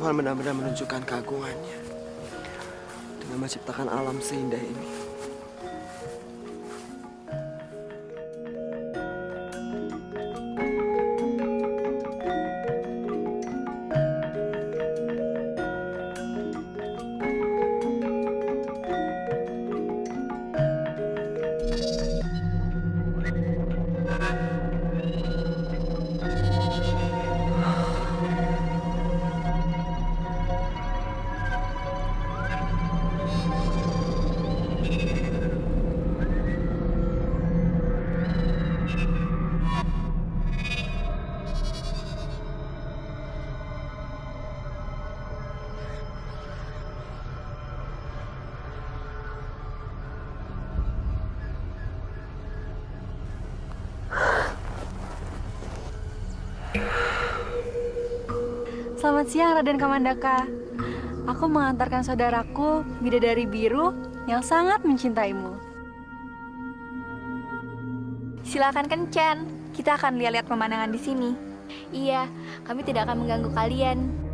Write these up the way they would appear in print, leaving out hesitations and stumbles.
Tuhan benar-benar menunjukkan keagungannya dengan menciptakan alam seindah ini. Selamat siang, Raden Kamandaka. Aku mengantarkan saudaraku, Bidadari Biru, yang sangat mencintaimu. Silakan kencan. Kita akan lihat-lihat pemandangan di sini. Iya, kami tidak akan mengganggu kalian.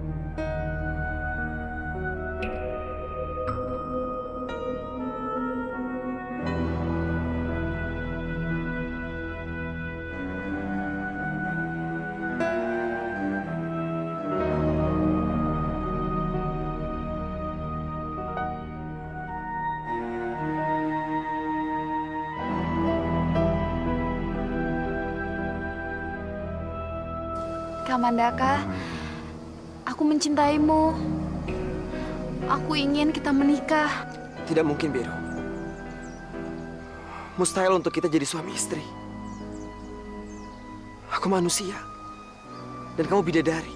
Kamandaka, aku mencintaimu. Aku ingin kita menikah. Tidak mungkin, Biru. Mustahil untuk kita jadi suami istri. Aku manusia, dan kamu bidadari.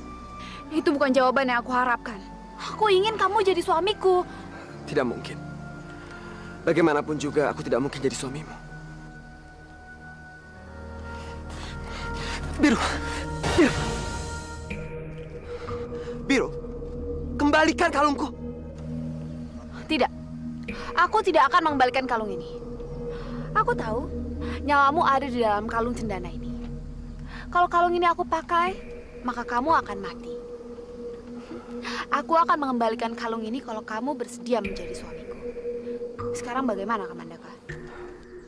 Itu bukan jawaban yang aku harapkan. Aku ingin kamu jadi suamiku. Tidak mungkin. Bagaimanapun juga, aku tidak mungkin jadi suamimu. Biru, Biru. Biru, kembalikan kalungku. Tidak, aku tidak akan mengembalikan kalung ini. Aku tahu nyawamu ada di dalam kalung cendana ini. Kalau kalung ini aku pakai, maka kamu akan mati. Aku akan mengembalikan kalung ini kalau kamu bersedia menjadi suamiku. Sekarang bagaimana, Kamandaka?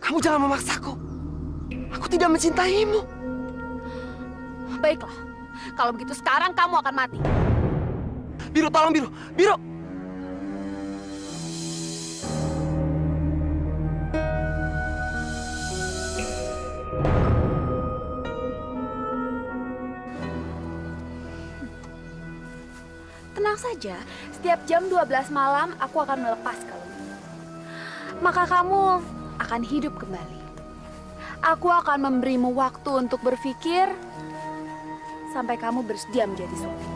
Kamu jangan memaksaku. Aku tidak mencintaimu. Baiklah, kalau begitu sekarang kamu akan mati. Biru, tolong Biru. Biru! Tenang saja, setiap jam 12 malam aku akan melepas kalung ini. Maka kamu akan hidup kembali. Aku akan memberimu waktu untuk berpikir sampai kamu bersedia menjadi suamiku.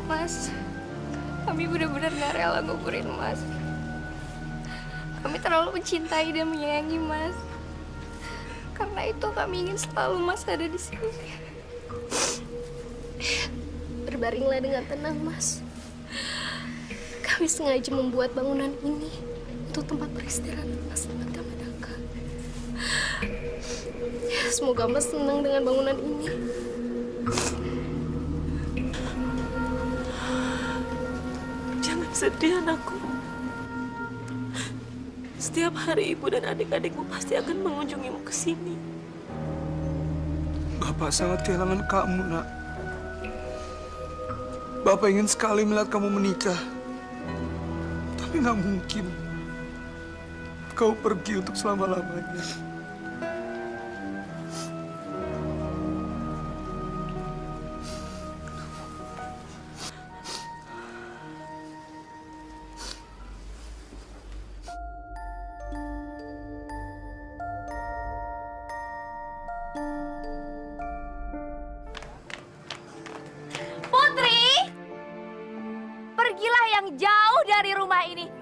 Mas, kami benar-benar gak rela gugurin Mas. Kami terlalu mencintai dan menyayangi Mas. Karena itu kami ingin selalu Mas ada di sini. Berbaringlah dengan tenang, Mas. Kami sengaja membuat bangunan ini untuk tempat beristirahat Mas dan Kamandaka. Semoga Mas senang dengan bangunan ini. Jangan sedih, anakku. Setiap hari ibu dan adik-adikmu pasti akan mengunjungimu ke sini. Bapak sangat kehilangan kamu, nak. Bapak ingin sekali melihat kamu menikah. Tapi nggak mungkin. Kau pergi untuk selama-lamanya.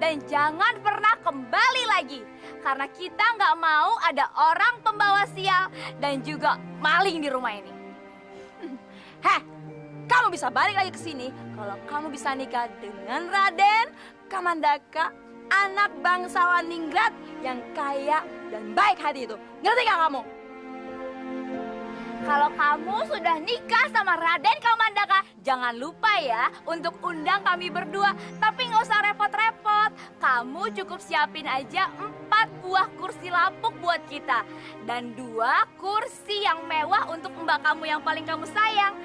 dan jangan pernah kembali lagi. Karena kita nggak mau ada orang pembawa sial dan juga maling di rumah ini. Heh, kamu bisa balik lagi ke sini kalau kamu bisa nikah dengan Raden Kamandaka, anak bangsawan Ningrat yang kaya dan baik hati itu. Ngerti gak kamu? Kalau kamu sudah nikah sama Raden Kamandaka, jangan lupa ya untuk undang kami berdua. Tapi nggak usah repot-repot. Kamu cukup siapin aja 4 buah kursi lapuk buat kita. Dan 2 kursi yang mewah untuk mbak kamu yang paling kamu sayang.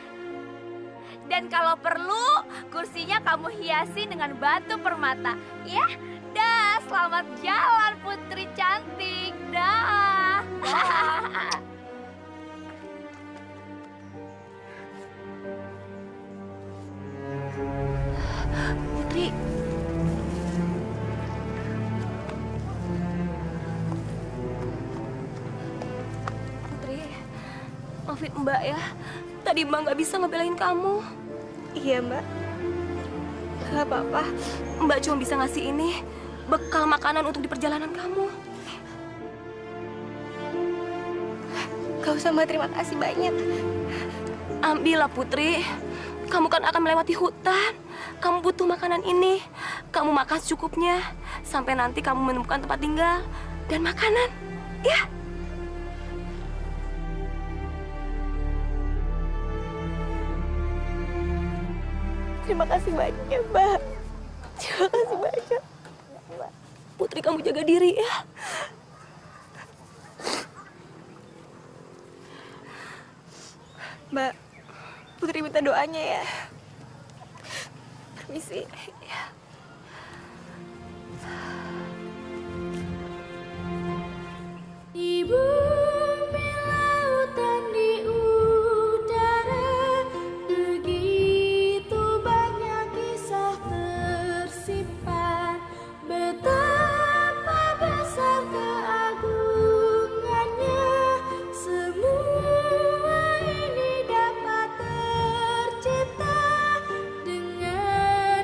Dan kalau perlu, kursinya kamu hiasi dengan batu permata. Ya, dah, selamat jalan putri cantik. Dah. Putri. Putri, maafin Mbak ya. Tadi Mbak nggak bisa ngebelain kamu. Iya, Mbak. Gak apa-apa. Mbak cuma bisa ngasih ini bekal makanan untuk di perjalanan kamu. Gak usah, Mbak. Terima kasih banyak. Ambillah Putri. Kamu kan akan melewati hutan. Kamu butuh makanan ini. Kamu makan secukupnya. Sampai nanti kamu menemukan tempat tinggal dan makanan. Ya. Terima kasih banyak, Mbak. Terima kasih banyak. Putri, kamu jaga diri ya. Mbak, Putri minta doanya ya. Permisi. Di bumi, lautan, di udara, begitu banyak kisah tersimpan. Betapa besar keagungannya, semua ini dapat tercipta dengan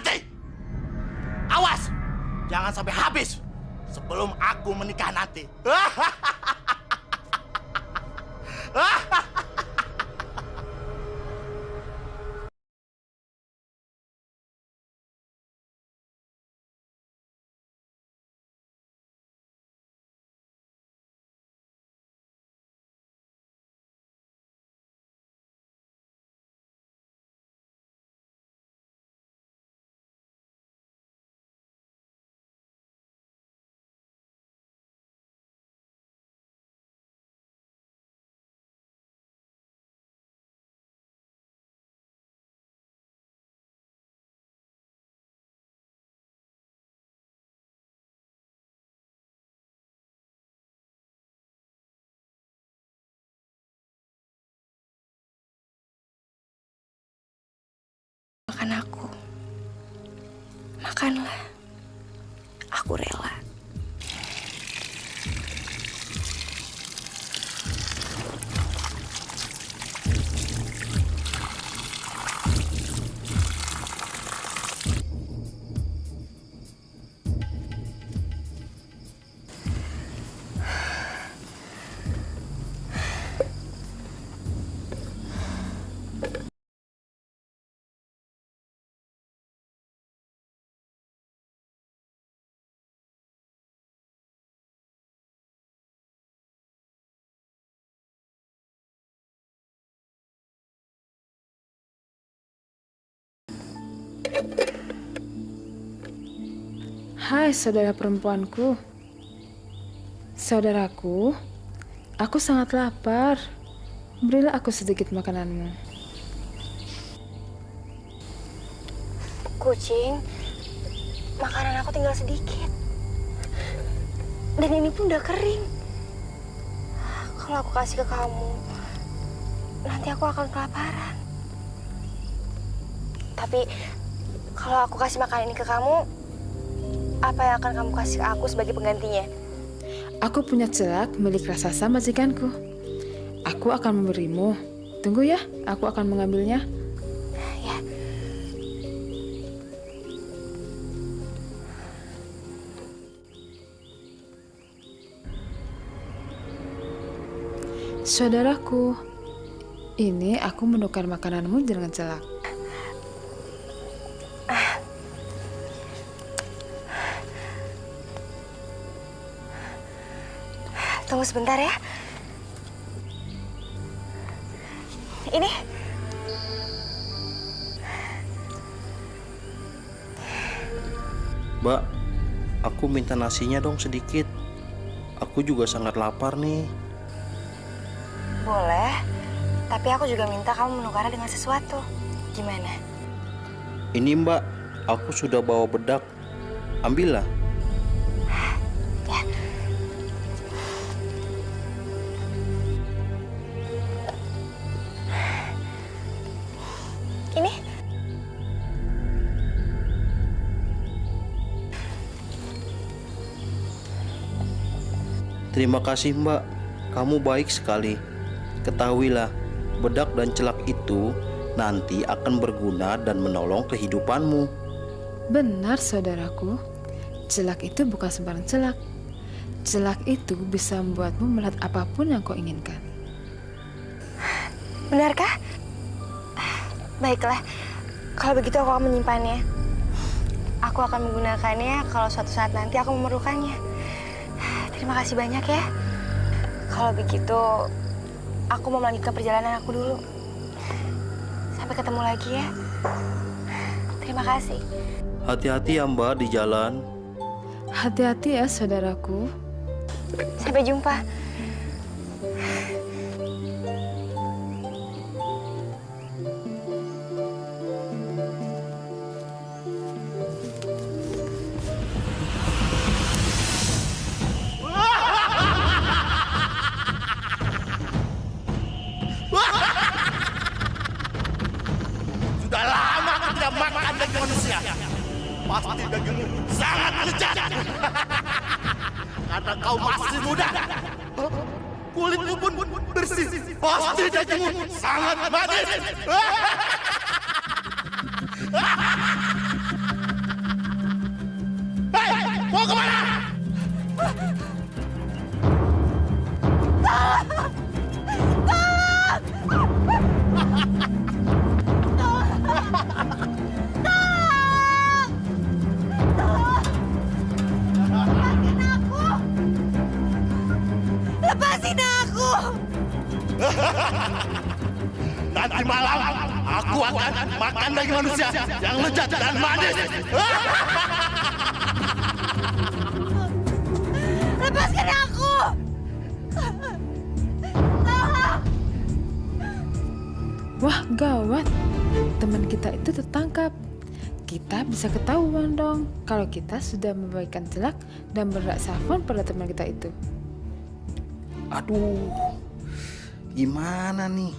mati. Awas, jangan sampai habis sebelum aku menikah nanti. Makan aku. Makanlah. Aku rela. Hai saudara perempuanku. Saudaraku, aku sangat lapar. Berilah aku sedikit makananmu. Kucing, makanan aku tinggal sedikit. Dan ini pun udah kering. Kalau aku kasih ke kamu, nanti aku akan kelaparan. Tapi kalau aku kasih makanan ini ke kamu, apa yang akan kamu kasih ke aku sebagai penggantinya? Aku punya celak milik raksasa majikanku. Aku akan memberimu. Tunggu ya, aku akan mengambilnya. Ya. Saudaraku, ini aku menukar makananmu dengan celak. Tunggu sebentar ya. Ini. Mbak, aku minta nasinya dong sedikit. Aku juga sangat lapar nih. Boleh, tapi aku juga minta kamu menukarnya dengan sesuatu. Gimana? Ini Mbak, aku sudah bawa bedak. Ambillah. Ya. Ini. Terima kasih Mbak, kamu baik sekali. Ketahuilah, bedak dan celak itu nanti akan berguna dan menolong kehidupanmu. Benar saudaraku, celak itu bukan sembarang celak. Celak itu bisa membuatmu melihat apapun yang kau inginkan. Benarkah? Baiklah, kalau begitu aku akan menyimpannya. Aku akan menggunakannya kalau suatu saat nanti aku memerlukannya. Terima kasih banyak ya. Kalau begitu, aku mau melanjutkan perjalanan aku dulu. Sampai ketemu lagi ya. Terima kasih. Hati-hati ya Mbak di jalan. Hati-hati ya saudaraku. Sampai jumpa. Sudah lama aku tidak makan daging manusia. Pasti dagingmu sangat lezat. Karena kau masih muda. Kulitmu pun bersih. Pasti dagingmu sangat manis. Mau kemana? Lepasin aku! Nanti malam aku akan makan daging manusia yang lezat dan manis. Lepaskan aku! Wah, gawat. Teman kita itu tertangkap. Kita bisa ketahuan dong kalau kita sudah memberikan celak dan berak safon pada teman kita itu. Aduh, gimana nih?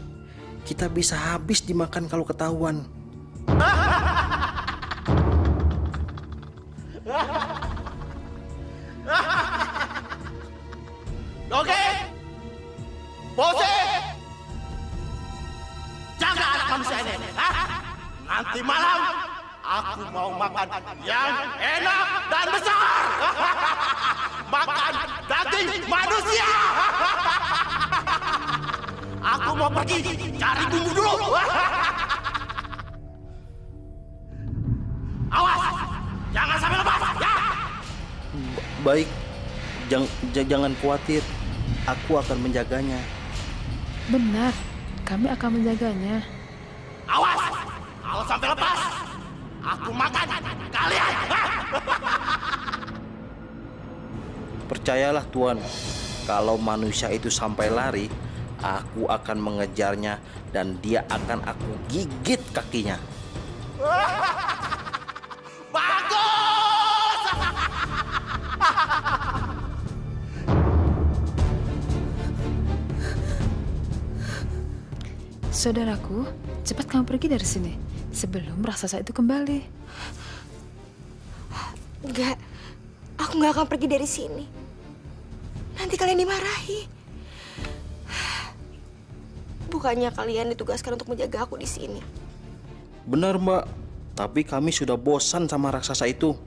Kita bisa habis dimakan kalau ketahuan. Oke, Bose, jaga anak manusia ini. Nanti malam aku mau makan yang enak dan besar. Makan daging manusia. Aku mau pergi cari bumbu dulu. Awas, jangan sampai lepas ya. Baik, jangan khawatir. Aku akan menjaganya. Benar, kami akan menjaganya. Awas, kalau sampai lepas, aku makan kalian. Percayalah Tuan, kalau manusia itu sampai lari, aku akan mengejarnya dan dia akan aku gigit kakinya. Bagus! Saudaraku, cepat kamu pergi dari sini sebelum raksasa itu kembali. Enggak, aku nggak akan pergi dari sini. Nanti kalian dimarahi. Bukannya kalian ditugaskan untuk menjaga aku di sini. Benar Mbak, tapi kami sudah bosan sama raksasa itu.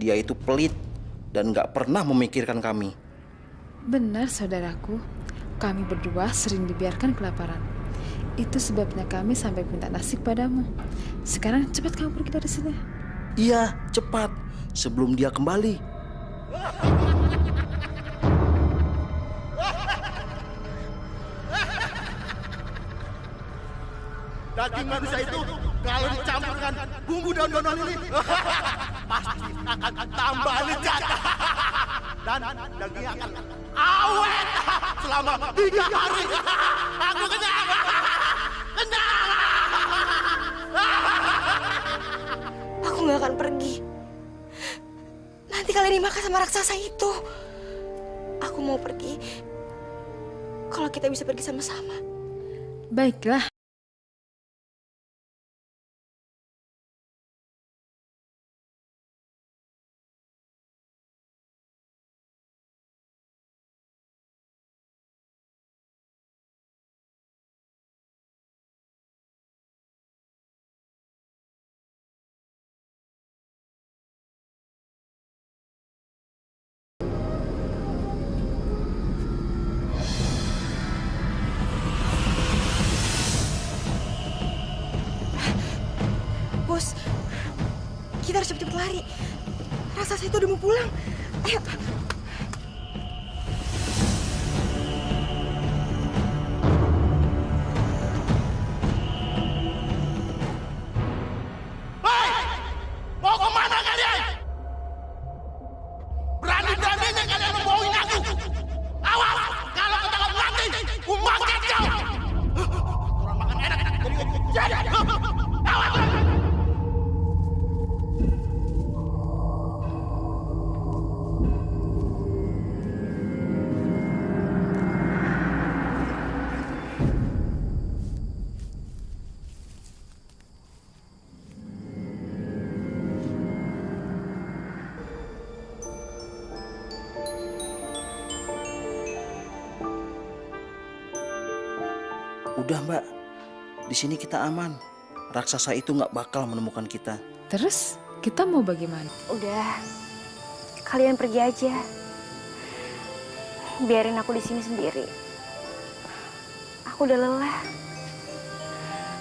Dia itu pelit dan gak pernah memikirkan kami. Benar saudaraku, kami berdua sering dibiarkan kelaparan. Itu sebabnya kami sampai minta nasi padamu. Sekarang cepat kamu pergi dari sini. Iya, cepat sebelum dia kembali. Daging manusia itu kalau dicampurkan bumbu daun-daunan ini pasti akan tambah lezat. Dan dagingnya akan awet selama 3 hari. Aku kenyang. Kenyang. Aku nggak akan pergi. Nanti kalian dimakan sama raksasa itu. Aku mau pergi. Kalau kita bisa pergi sama-sama. Baiklah. Bos, kita harus cepet-cepet lari. Raksasa itu udah mau pulang. Ayo. Hei, mau kemana kalian? Berani-beraninya kalian membohongin aku. Awas, kalau ketahuan mati, kumakan kau. Orang makan enak, jadi awas. Udah Mbak, di sini kita aman. Raksasa itu nggak bakal menemukan kita. Terus kita mau bagaimana? Udah. kalian pergi aja. Biarin aku di sini sendiri. Aku udah lelah.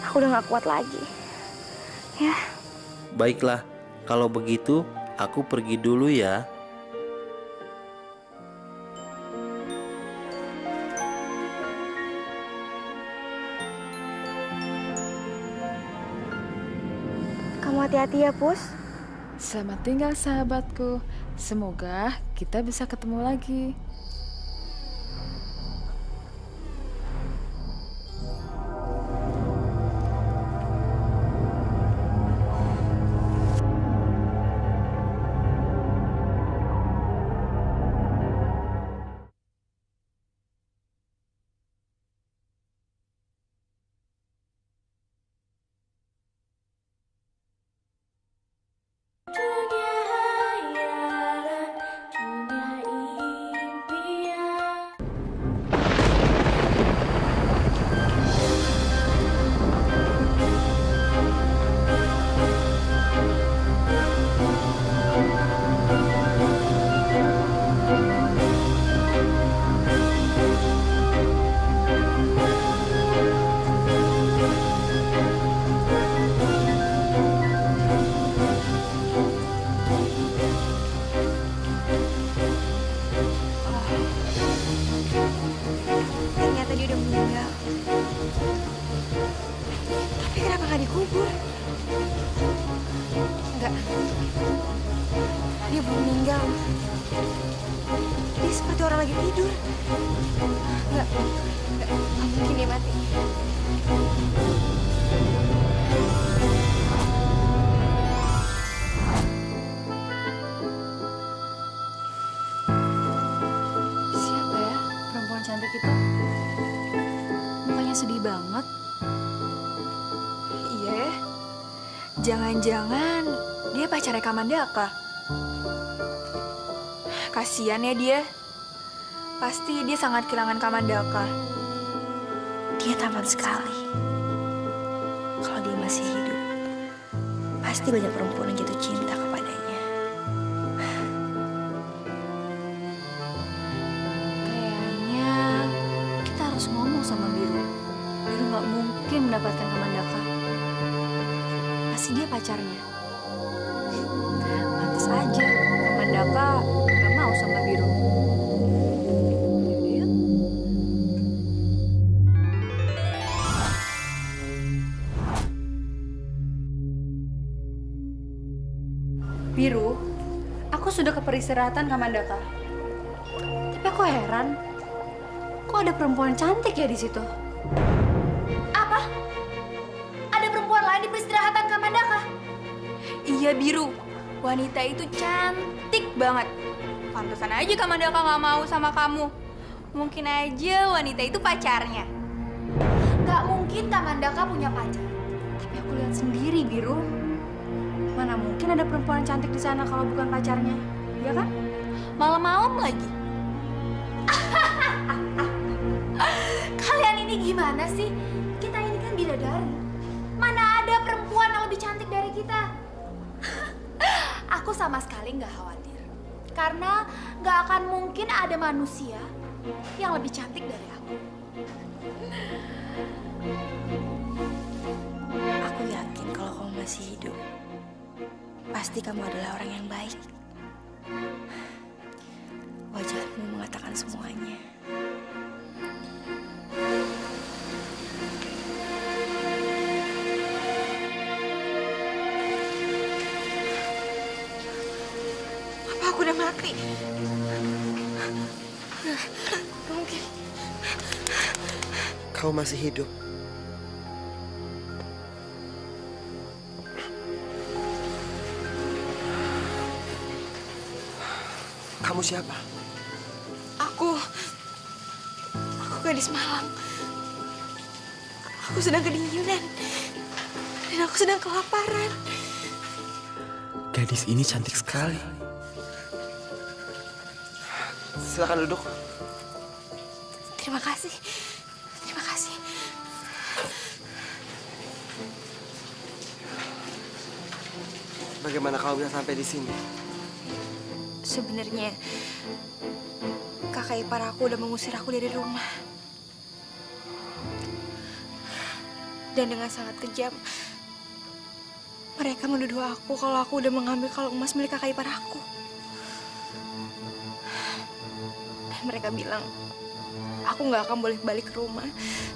Aku udah gak kuat lagi. Ya. Baiklah, kalau begitu aku pergi dulu ya. Kamu hati-hati ya, Pus. Selamat tinggal sahabatku. Semoga kita bisa ketemu lagi. Ternyata dia udah meninggal. Tapi kenapa nggak dikubur? Enggak. Dia belum meninggal. Dia seperti orang lagi tidur. Enggak. Nggak mungkin dia mati. Siapa ya perempuan cantik itu? Mukanya sedih banget. Iya ya. Jangan-jangan dia pacarnya Kamandaka. Kasian ya dia. Pasti dia sangat kehilangan Kamandaka. Dia tampan sekali. Kalau dia masih hidup, pasti banyak perempuan yang jatuh cinta kepadanya. Kayaknya kita harus ngomong sama Biru. Biru nggak mungkin mendapatkan Kamandaka. Pasti dia pacarnya. Pantes aja Kamandaka nggak mau sama Biru. Yuk. Biru, aku sudah ke peristirahatan Kamandaka. Tapi aku heran, kok ada perempuan cantik ya di situ? Apa? Ada perempuan lain di peristirahatan Kamandaka? Iya Biru, wanita itu cantik banget. Pantesan aja Kamandaka nggak mau sama kamu. Mungkin aja wanita itu pacarnya. Gak mungkin Kamandaka punya pacar. Tapi aku lihat sendiri Biru. Mana mungkin ada perempuan cantik di sana kalau bukan pacarnya, ya kan? Malam-malam lagi. Kalian ini gimana sih? Kita ini kan bidadari. Mana ada perempuan yang lebih cantik dari kita? Aku sama sekali nggak khawatir. Karena nggak akan mungkin ada manusia yang lebih cantik dari aku. Aku yakin kalau kamu masih hidup, pasti kamu adalah orang yang baik. Wajahmu mengatakan semuanya. Apa aku udah mati? Nggak mungkin. Kau masih hidup. Kamu siapa? Aku gadis Malang. Aku sedang kedinginan. Dan aku sedang kelaparan. Gadis ini cantik sekali. Silakan duduk. Terima kasih. Terima kasih. Bagaimana kau bisa sampai di sini? Sebenarnya kakak ipar aku udah mengusir aku dari rumah. Dan dengan sangat kejam, mereka menuduh aku kalau aku udah mengambil kalung emas milik kakak ipar aku. Dan mereka bilang, aku nggak akan boleh balik ke rumah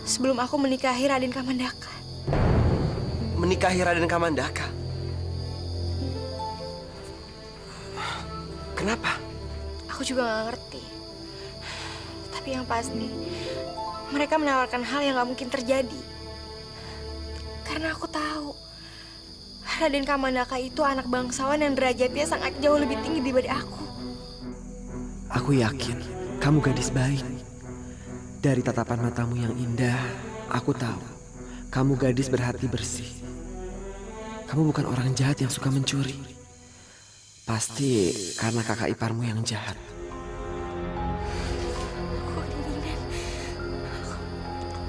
sebelum aku menikahi Raden Kamandaka. Menikahi Raden Kamandaka? Kenapa? Aku juga nggak ngerti. Tapi yang pasti, mereka menawarkan hal yang nggak mungkin terjadi. Karena aku tahu, Raden Kamandaka itu anak bangsawan yang derajatnya sangat jauh lebih tinggi daripada aku. Aku yakin kamu gadis baik. Dari tatapan matamu yang indah, aku tahu kamu gadis berhati bersih. Kamu bukan orang jahat yang suka mencuri. Pasti karena kakak iparmu yang jahat. Aku kedinginan.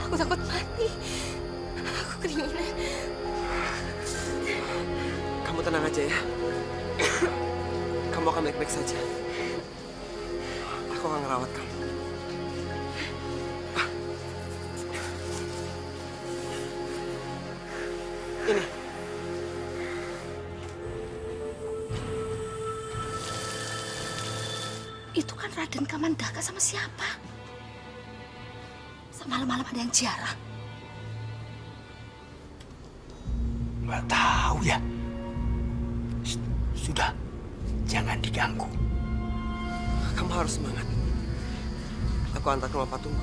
Aku takut mati. Aku kedinginan. Kamu tenang aja ya. Kamu akan baik-baik saja. Aku akan ngerawat kamu. Ini. Itu kan Raden Kamandaka sama siapa? Malam-malam ada yang ziarah. Nggak tahu ya. Sudah, jangan diganggu. Kamu harus semangat. Aku antar ke rumah patung.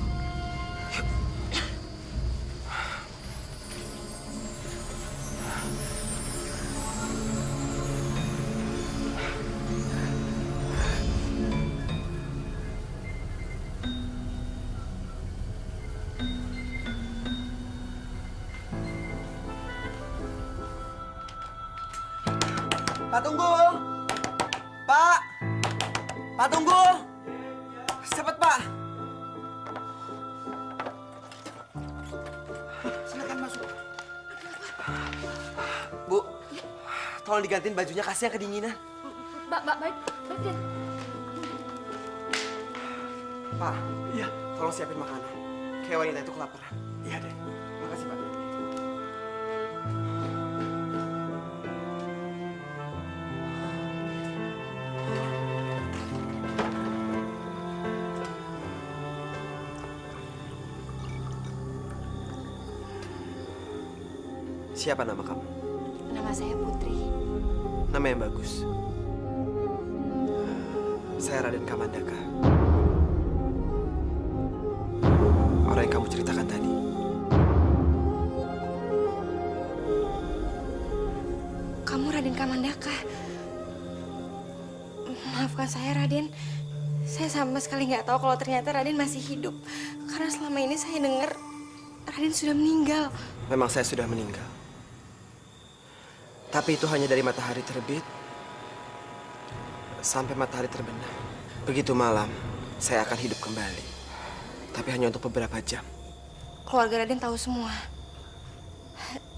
Pak, tunggu! Pak! Pak, tunggu! Cepat, Pak! Silakan masuk. Bu, tolong digantiin bajunya, kasihan kedinginan. Baik. Pak, iya, tolong siapin makanan. Kayak wanita itu kelaparan. Iya deh. Makasih, Pak. Siapa nama kamu? Nama saya Putri. Nama yang bagus. Saya Raden Kamandaka. Orang yang kamu ceritakan tadi. Kamu Raden Kamandaka. Maafkan saya, Raden. Saya sama sekali nggak tahu kalau ternyata Raden masih hidup. Karena selama ini saya dengar Raden sudah meninggal. Memang saya sudah meninggal. Tapi itu hanya dari matahari terbit sampai matahari terbenam. Begitu malam, saya akan hidup kembali. Tapi hanya untuk beberapa jam. Keluarga Raden tahu semua.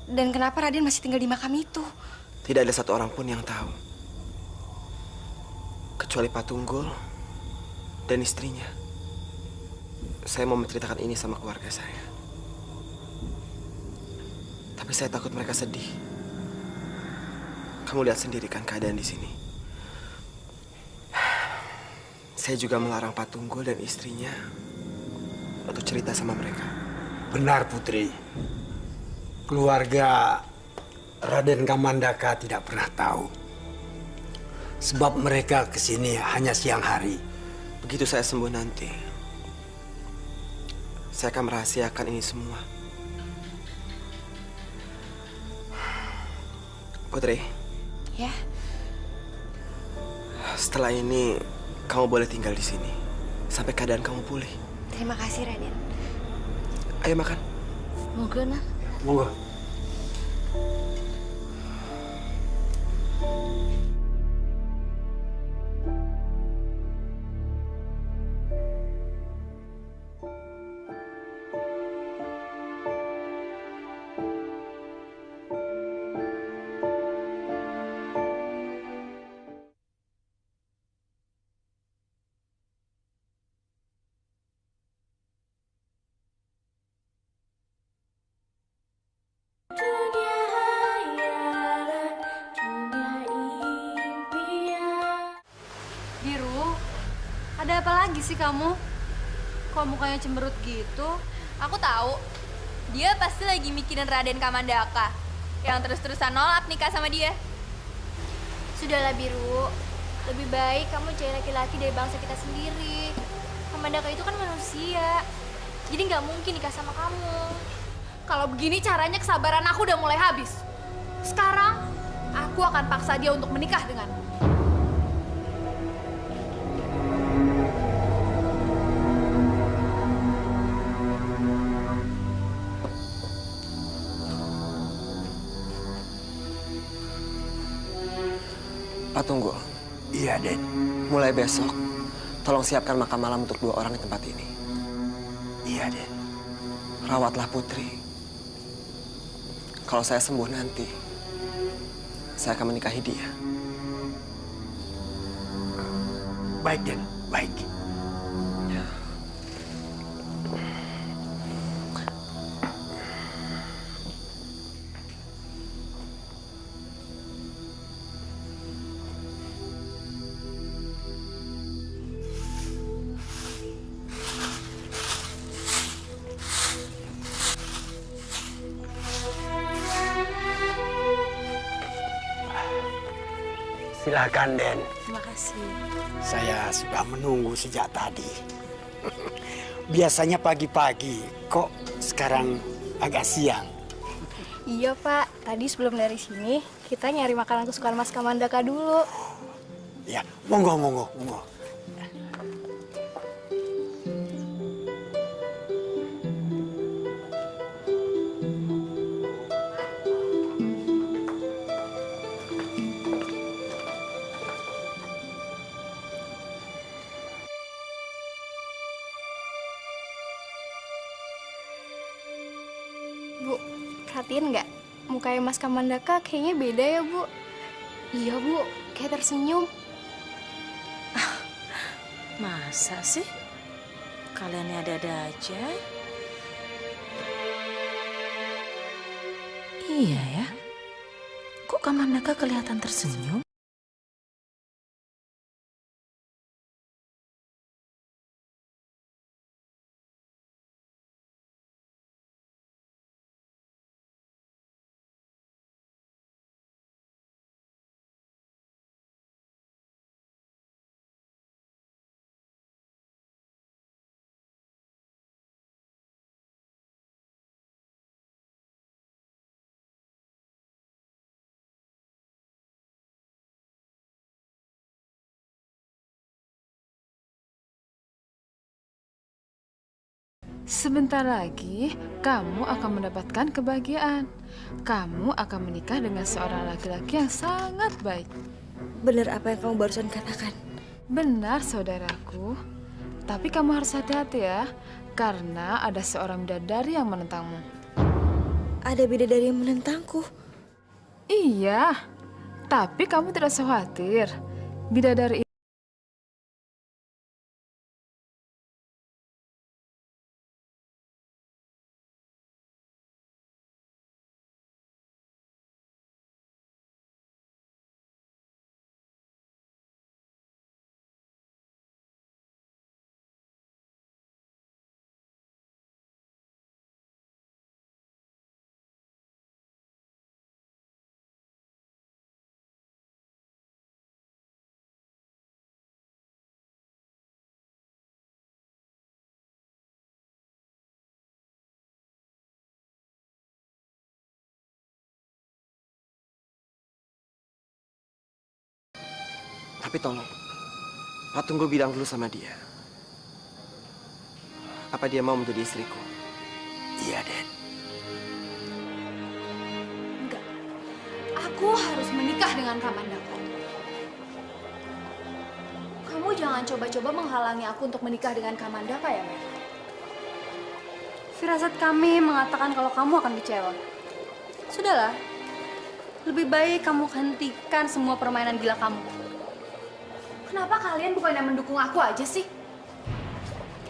Dan kenapa Raden masih tinggal di makam itu? Tidak ada satu orang pun yang tahu. Kecuali Pak Tunggul dan istrinya. Saya mau menceritakan ini sama keluarga saya. Tapi saya takut mereka sedih. Kamu lihat sendiri kan keadaan di sini. Saya juga melarang Pak Tunggul dan istrinya untuk cerita sama mereka. Benar, Putri. Keluarga Raden Kamandaka tidak pernah tahu. Sebab mereka kesini hanya siang hari. Begitu saya sembuh nanti, saya akan merahasiakan ini semua. Putri. Ya. Setelah ini, kamu boleh tinggal di sini sampai keadaan kamu pulih. Terima kasih, Raden. Ayo makan. Monggo, Nak. Monggo. Ada apa lagi sih kamu? Kok mukanya cemberut gitu? Aku tahu. Dia pasti lagi mikirin Raden Kamandaka yang terus-terusan nolak nikah sama dia. Sudahlah Biru, lebih baik kamu cari laki-laki dari bangsa kita sendiri. Kamandaka itu kan manusia, jadi nggak mungkin nikah sama kamu. Kalau begini caranya kesabaran aku udah mulai habis. Sekarang, aku akan paksa dia untuk menikah denganmu. Pak, tunggu. Iya, Den. Mulai besok, tolong siapkan makan malam untuk 2 orang di tempat ini. Iya, Den. Rawatlah Putri. Kalau saya sembuh nanti, saya akan menikahi dia. Baik, Den. Baik. Silakan, Den. Terima kasih. Saya sudah menunggu sejak tadi. Biasanya pagi-pagi, kok sekarang agak siang? Iya Pak, tadi sebelum dari sini kita nyari makanan kesukaan Mas Kamandaka dulu. Ya, monggo, monggo, monggo. Bu, perhatiin nggak? Mukanya Mas Kamandaka kayaknya beda ya, Bu. Iya, Bu. Kayak tersenyum. Masa sih? Kalian ini ada-ada aja? Iya ya? Kok Kamandaka kelihatan tersenyum? Sebentar lagi, kamu akan mendapatkan kebahagiaan. Kamu akan menikah dengan seorang laki-laki yang sangat baik. Benar apa yang kamu barusan katakan? Benar, saudaraku. Tapi kamu harus hati-hati ya, karena ada seorang bidadari yang menentangmu. Ada bidadari yang menentangku? Iya, tapi kamu tidak usah khawatir. Bidadari Tapi tolong, Pak tunggu bilang dulu sama dia. Apa dia mau menjadi istriku? Iya, Den. Enggak. Aku harus menikah dengan Kamandaka. Kamu jangan coba-coba menghalangi aku untuk menikah dengan Kamandaka ya, Mer. Firasat kami mengatakan kalau kamu akan kecewa. Sudahlah, lebih baik kamu hentikan semua permainan gila kamu. Kenapa kalian bukannya mendukung aku aja sih?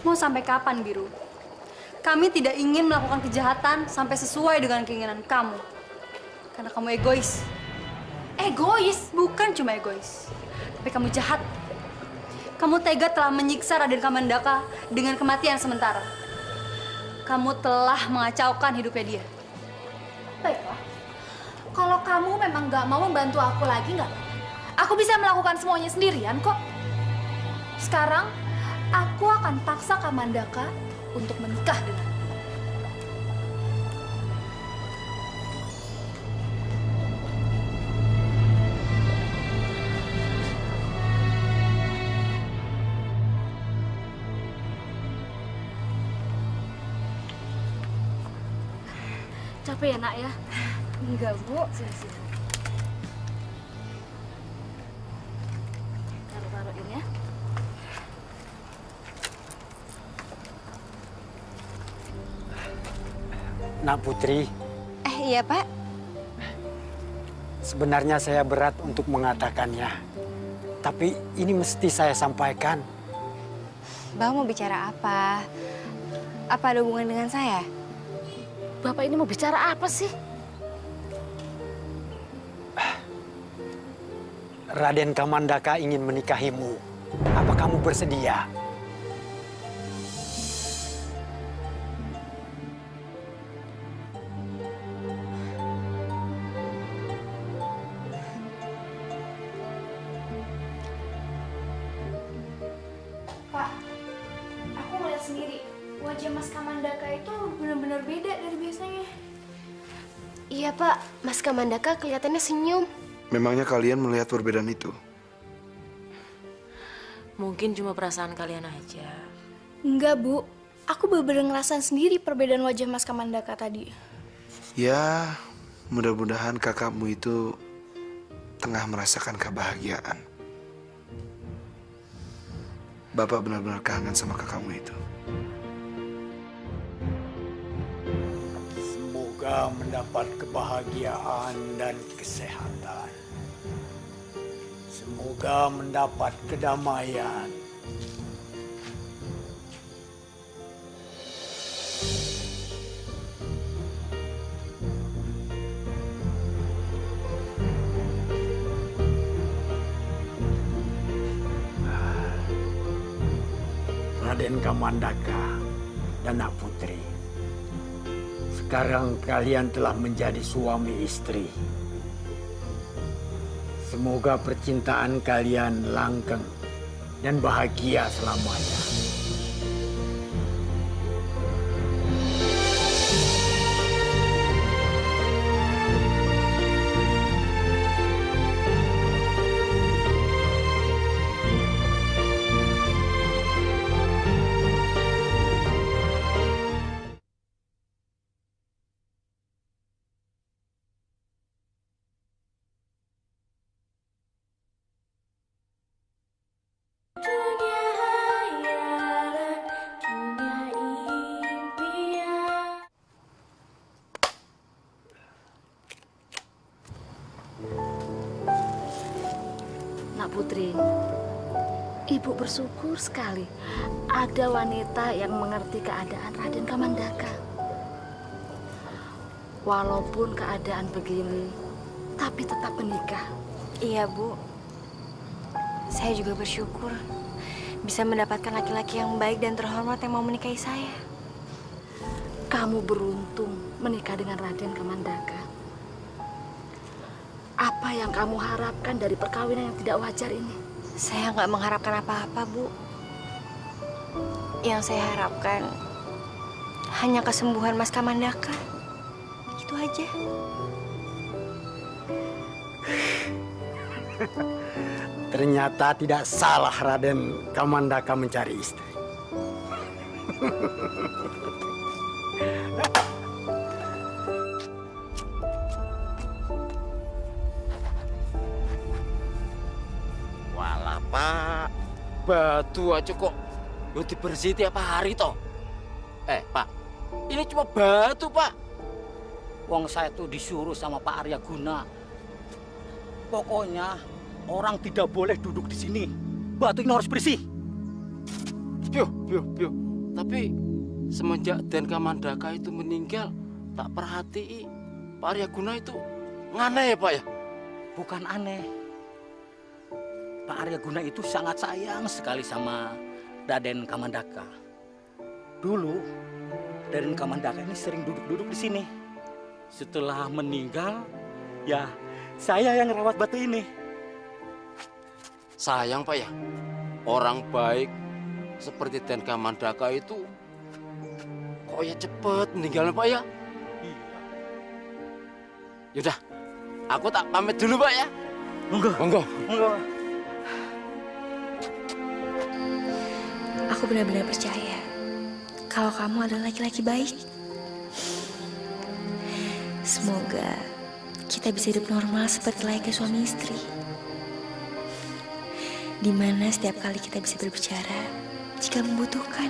Mau sampai kapan, Biru? Kami tidak ingin melakukan kejahatan sampai sesuai dengan keinginan kamu. Karena kamu egois. Egois? Bukan cuma egois, tapi kamu jahat. Kamu tega telah menyiksa Raden Kamandaka dengan kematian sementara. Kamu telah mengacaukan hidupnya dia. Baiklah, kalau kamu memang gak mau membantu aku lagi, nggak? Aku bisa melakukan semuanya sendirian kok. Sekarang, aku akan paksa Kamandaka untuk menikah denganku. Capek ya, Nak ya? Enggak, Bu. Sini. Taruh-taruhin ya. Nak Putri, Iya, Pak. sebenarnya saya berat untuk mengatakannya. Tapi ini mesti saya sampaikan. Bang mau bicara apa? Apa ada hubungan dengan saya? Bapak ini mau bicara apa sih? Raden Kamandaka ingin menikahimu. Apa kamu bersedia? Pak, aku ngeliat sendiri. Wajah Mas Kamandaka itu benar-benar beda dari biasanya. Iya, Pak. Mas Kamandaka kelihatannya senyum. Memangnya kalian melihat perbedaan itu? Mungkin cuma perasaan kalian aja. Enggak, Bu. Aku bener-bener ngerasain sendiri perbedaan wajah Mas Kamandaka tadi. Ya, mudah-mudahan kakakmu itu tengah merasakan kebahagiaan. Bapak benar-benar kangen sama kakakmu itu. Semoga mendapat kebahagiaan dan kesehatan. Semoga mendapat kedamaian. Raden Kamandaka dan Nak Putri. Sekarang kalian telah menjadi suami istri. Semoga percintaan kalian langgeng dan bahagia selamanya. Nak Putri, Ibu bersyukur sekali ada wanita yang mengerti keadaan Raden Kamandaka. Walaupun keadaan begini, tapi tetap menikah. Iya, Bu. Saya juga bersyukur bisa mendapatkan laki-laki yang baik dan terhormat yang mau menikahi saya. Kamu beruntung menikah dengan Raden Kamandaka. Apa yang kamu harapkan dari perkawinan yang tidak wajar ini? Saya nggak mengharapkan apa-apa, Bu. Yang saya harapkan hanya kesembuhan Mas Kamandaka. Itu aja. Ternyata tidak salah Raden Kamandaka mencari istri. Walah, Pak. Batu aja kok lo dibersih tiap hari toh. Pak. Ini cuma batu, Pak. Wong saya tuh disuruh sama Pak Arya Guna. Pokoknya orang tidak boleh duduk di sini. Batu ini harus bersih. Piu. Tapi semenjak Den Kamandaka itu meninggal, tak perhatiin Pak Arya Guna itu aneh ya, Pak ya? Bukan aneh. Pak Aryaguna itu sangat sayang sekali sama Raden Kamandaka. Dulu Raden Kamandaka ini sering duduk-duduk di sini. Setelah meninggal, ya saya yang rawat batu ini. Sayang Pak ya, orang baik seperti Den Kamandaka itu kok ya cepet meninggalnya Pak ya. Yaudah, aku tak pamit dulu Pak ya. Monggo. Monggo. Monggo. Aku benar-benar percaya kalau kamu adalah laki-laki baik. Semoga kita bisa hidup normal seperti layaknya suami istri. Di mana setiap kali kita bisa berbicara jika membutuhkan.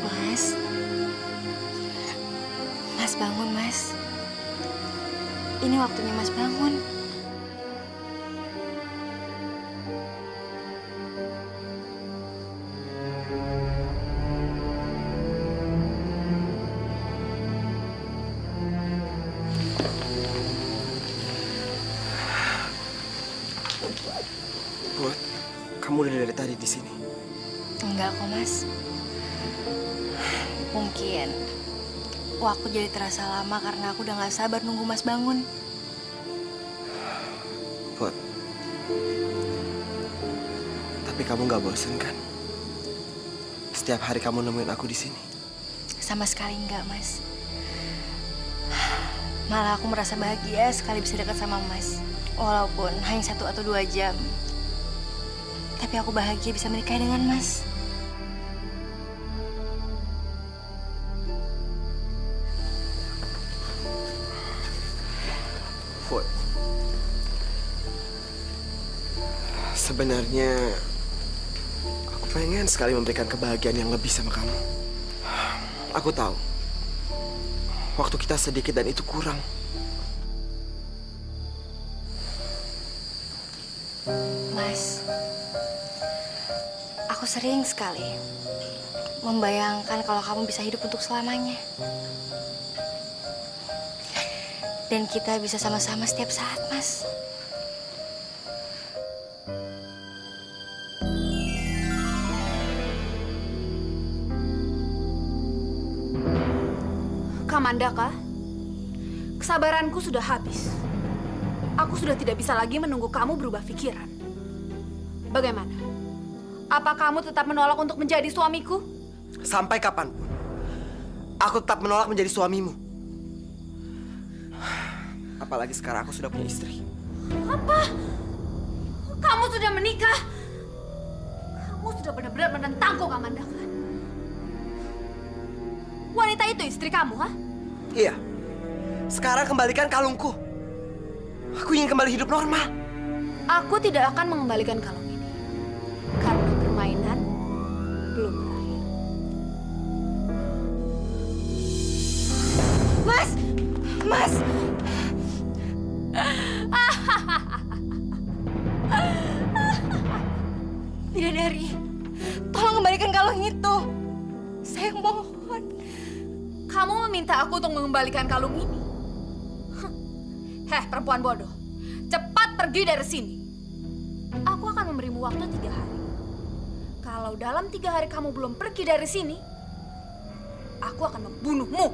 Mas. Mas bangun, Mas. Ini waktunya Mas bangun. Buat, kamu udah dari tadi di sini. Enggak kok, Mas. Mungkin aku jadi terasa lama karena aku udah gak sabar nunggu Mas bangun. Buat, tapi kamu gak bosen kan? Setiap hari kamu nemuin aku di sini. Sama sekali enggak, Mas. Malah aku merasa bahagia sekali bisa dekat sama Mas. Walaupun hanya 1 atau 2 jam. Tapi aku bahagia bisa menikah dengan Mas. Fut, sebenarnya aku pengen sekali memberikan kebahagiaan yang lebih sama kamu. Aku tahu waktu kita sedikit dan itu kurang. Mas, aku sering sekali membayangkan kalau kamu bisa hidup untuk selamanya. Dan kita bisa sama-sama setiap saat, Mas. Kamandaka, kesabaranku sudah habis. Aku sudah tidak bisa lagi menunggu kamu berubah pikiran. Bagaimana? Apa kamu tetap menolak untuk menjadi suamiku? Sampai kapanpun, aku tetap menolak menjadi suamimu. Apalagi sekarang aku sudah punya istri. Apa? Kamu sudah menikah? Kamu sudah benar-benar menentangku, Kamandaka. Wanita itu istri kamu, ha? Iya. Sekarang kembalikan kalungku. Aku ingin kembali hidup normal. Aku tidak akan mengembalikan kalung ini. Karena permainan belum berakhir. Mas! Mas! Bidadari, tolong kembalikan kalung itu. Saya mohon. Kamu meminta aku untuk mengembalikan kalung ini? Heh, perempuan bodoh. Cepat pergi dari sini. Aku akan memberimu waktu 3 hari. Kalau dalam 3 hari kamu belum pergi dari sini, aku akan membunuhmu.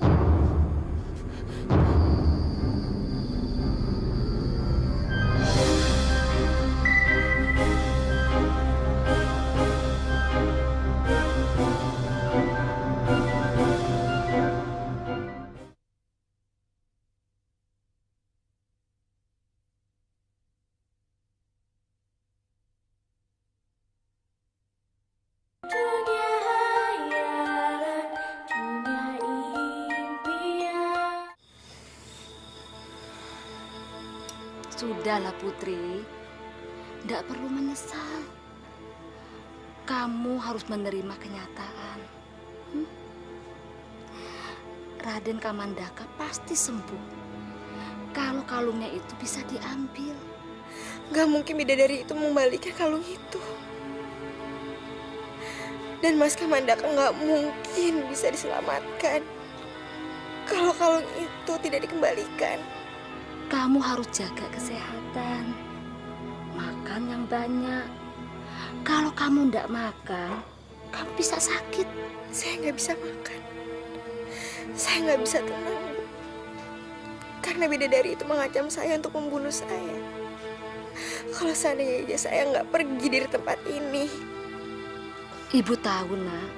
Sudahlah Putri, tidak perlu menyesal. Kamu harus menerima kenyataan. Raden Kamandaka pasti sembuh. Kalau kalungnya itu bisa diambil. Gak mungkin bidadari itu mengembalikan kalung itu. Dan Mas Kamandaka gak mungkin bisa diselamatkan kalau kalung itu tidak dikembalikan. Kamu harus jaga kesehatan. Makan yang banyak. Kalau kamu ndak makan, kamu bisa sakit. Saya nggak bisa makan. Saya nggak bisa tenang, Bu. Karena bidadari itu mengancam saya untuk membunuh saya. Kalau seandainya saya nggak pergi dari tempat ini. Ibu tahu, Nak.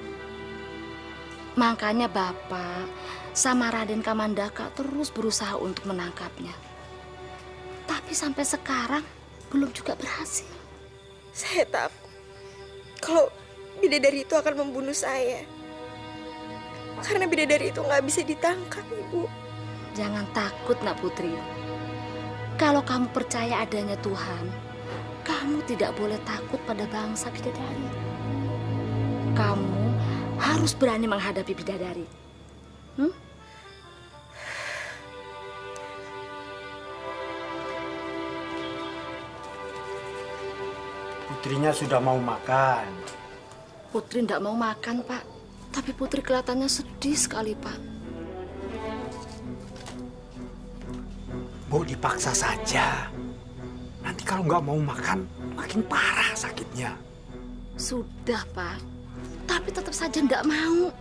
Makanya Bapak sama Raden Kamandaka terus berusaha untuk menangkapnya. Tapi sampai sekarang belum juga berhasil. Saya takut kalau bidadari itu akan membunuh saya. Karena bidadari itu nggak bisa ditangkap, Ibu. Jangan takut, Nak Putri. Kalau kamu percaya adanya Tuhan, kamu tidak boleh takut pada bangsa bidadari. Kamu harus berani menghadapi bidadari. Putrinya sudah mau makan. Putri tidak mau makan, Pak. Tapi Putri kelihatannya sedih sekali, Pak. Bu, dipaksa saja. Nanti kalau nggak mau makan, makin parah sakitnya. Sudah, Pak. Tapi tetap saja tidak mau.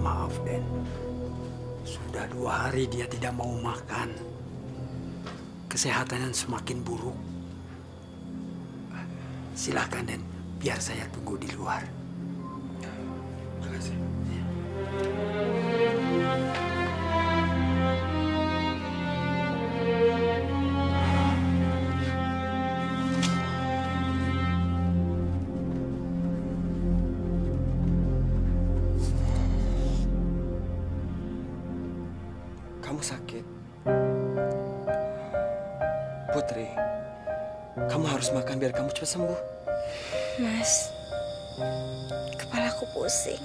Maaf, Den. Sudah 2 hari dia tidak mau makan. Kesehatannya semakin buruk. Silakan, Den. Biar saya tunggu di luar. Makasih. Kamu sakit. Putri, kamu harus makan biar kamu cepat sembuh. Mas, kepalaku pusing.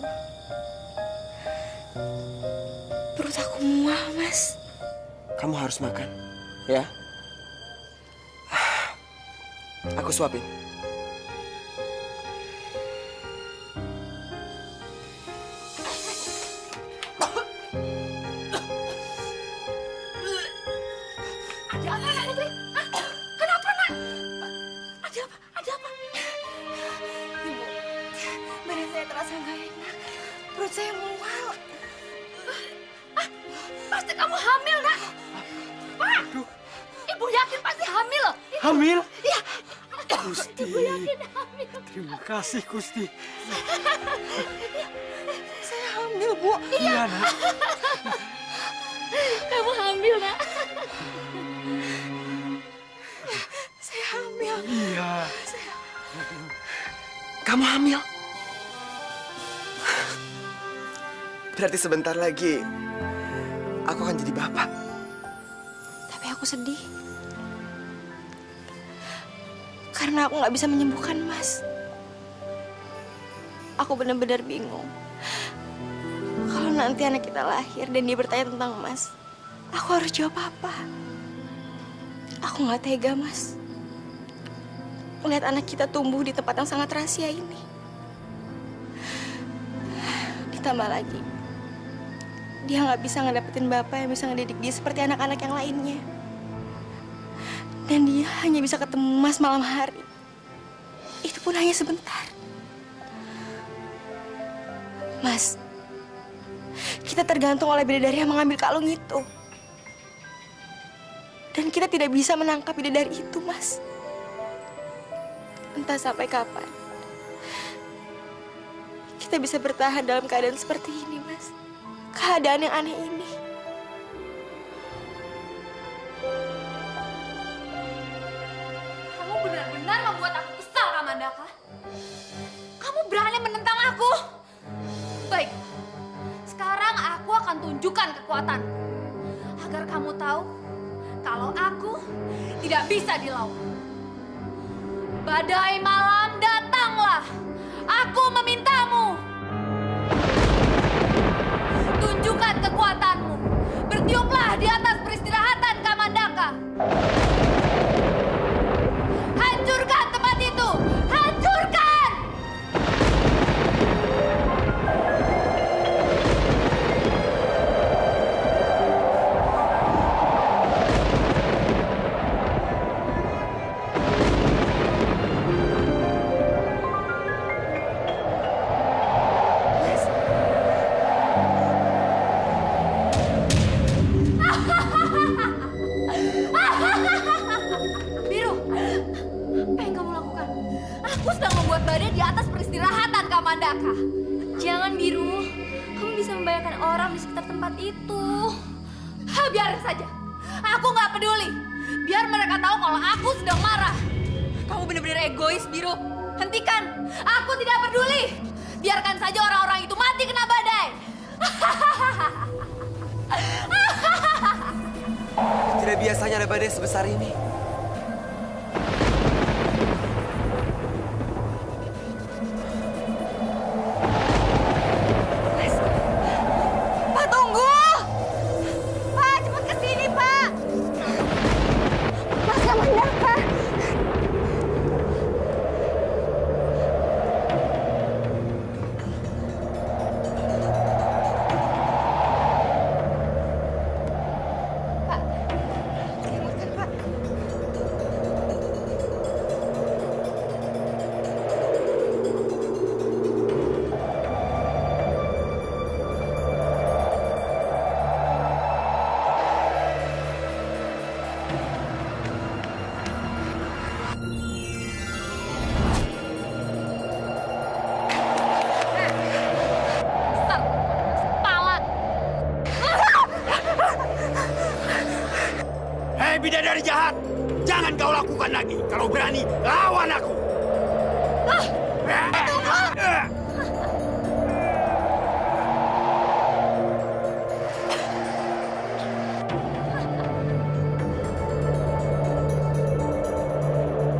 Perut aku mual, Mas. Kamu harus makan, ya. Aku suapin. Ada apa, Nak Putri? Kenapa, Nak? Ada apa? Ada apa? Ibu, badan saya terasa nggak enak. Perut saya mual. Pasti kamu hamil, Nak. Pak, Ibu yakin pasti hamil. Hamil? Iya. Gusti. Ibu yakin hamil. Terima kasih, Gusti. Saya hamil, Bu. Iya, Nak. Kamu hamil, Nak. Saya hamil. Iya. Kamu hamil? Berarti sebentar lagi aku akan jadi bapak. Tapi aku sedih. Karena aku nggak bisa menyembuhkan Mas. Aku benar-benar bingung. Kalau nanti anak kita lahir dan dia bertanya tentang Mas, aku harus jawab apa? Aku nggak tega, Mas. Melihat anak kita tumbuh di tempat yang sangat rahasia ini. Ditambah lagi, dia nggak bisa ngedapetin bapak yang bisa ngedidik dia seperti anak-anak yang lainnya. Dan dia hanya bisa ketemu Mas malam hari. Itu pun hanya sebentar. Mas, kita tergantung oleh bidadari yang mengambil kalung itu. Dan kita tidak bisa menangkap bidadari itu, Mas. Entah sampai kapan kita bisa bertahan dalam keadaan seperti ini, Mas. Keadaan yang aneh ini. Kamu benar-benar membuat aku kesal, Kamandaka. Kamu berani menentang aku. Baik, sekarang aku akan tunjukkan kekuatanku. Agar kamu tahu kalau aku tidak bisa dilawan. Badai malam datanglah. Aku memintamu. Tunjukkan kekuatanmu. Bertiuplah di atas peristirahatan Kamandaka. Hancurkan tempat itu. Badai di atas peristirahatan Kamandaka. Jangan, Biru. Kamu bisa membayangkan orang di sekitar tempat itu. Biarin saja. Aku nggak peduli. Biar mereka tahu kalau aku sedang marah. Kamu benar-benar egois, Biru. Hentikan. Aku tidak peduli. Biarkan saja orang-orang itu mati kena badai. Tidak biasanya ada badai sebesar ini. Pak, tunggu! Pak, cepat ke sini, Pak! Mas Kamandaka! Hei bidadari jahat, jangan kau lakukan lagi. Kalau berani, lawan aku.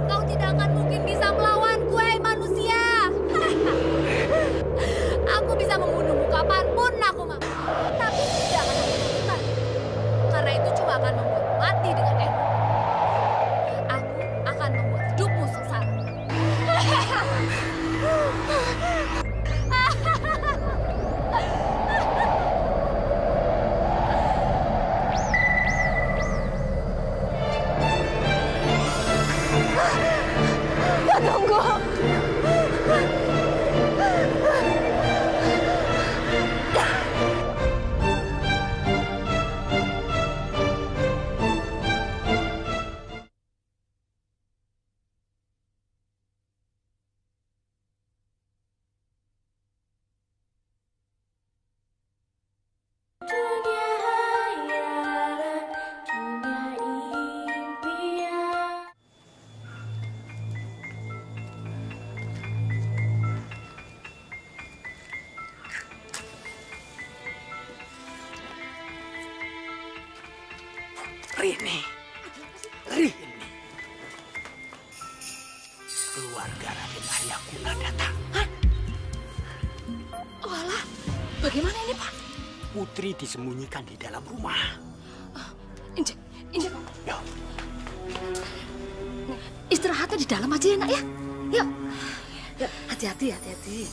Kau tidak akan mungkin bisa melawanku, hei manusia. Aku bisa membunuhmu kapanpun aku mau. Tapi tidak akan aku lakukan. Karena itu cuma akan membuatmu mati dengan enak. Aku akan membuat hidupmu sengsara. Tunggu. Rini. Keluarga Raden Aryakuna datang. Oh alah, bagaimana ini Pak? Putri disembunyikan di dalam rumah. Injek. Yuk. Istirahatnya di dalam aja ya nak ya. Yuk. Yuk, hati-hati.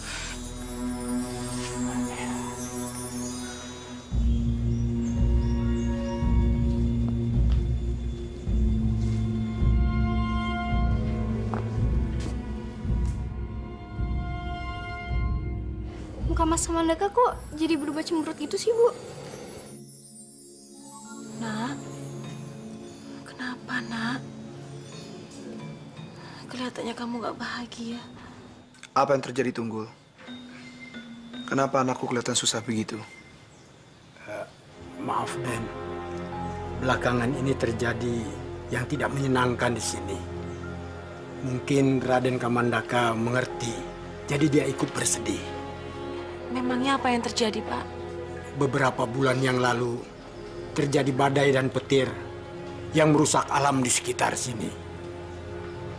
Muka Mas Kamandaka kok jadi berubah cemberut gitu sih, Bu? Nak, kenapa nak? Kelihatannya kamu gak bahagia. Apa yang terjadi, Tunggul? Kenapa anakku kelihatan susah begitu? Maaf, Den. Belakangan ini terjadi yang tidak menyenangkan di sini. Mungkin Raden Kamandaka mengerti, jadi dia ikut bersedih. Memangnya apa yang terjadi, Pak? Beberapa bulan yang lalu, terjadi badai dan petir yang merusak alam di sekitar sini.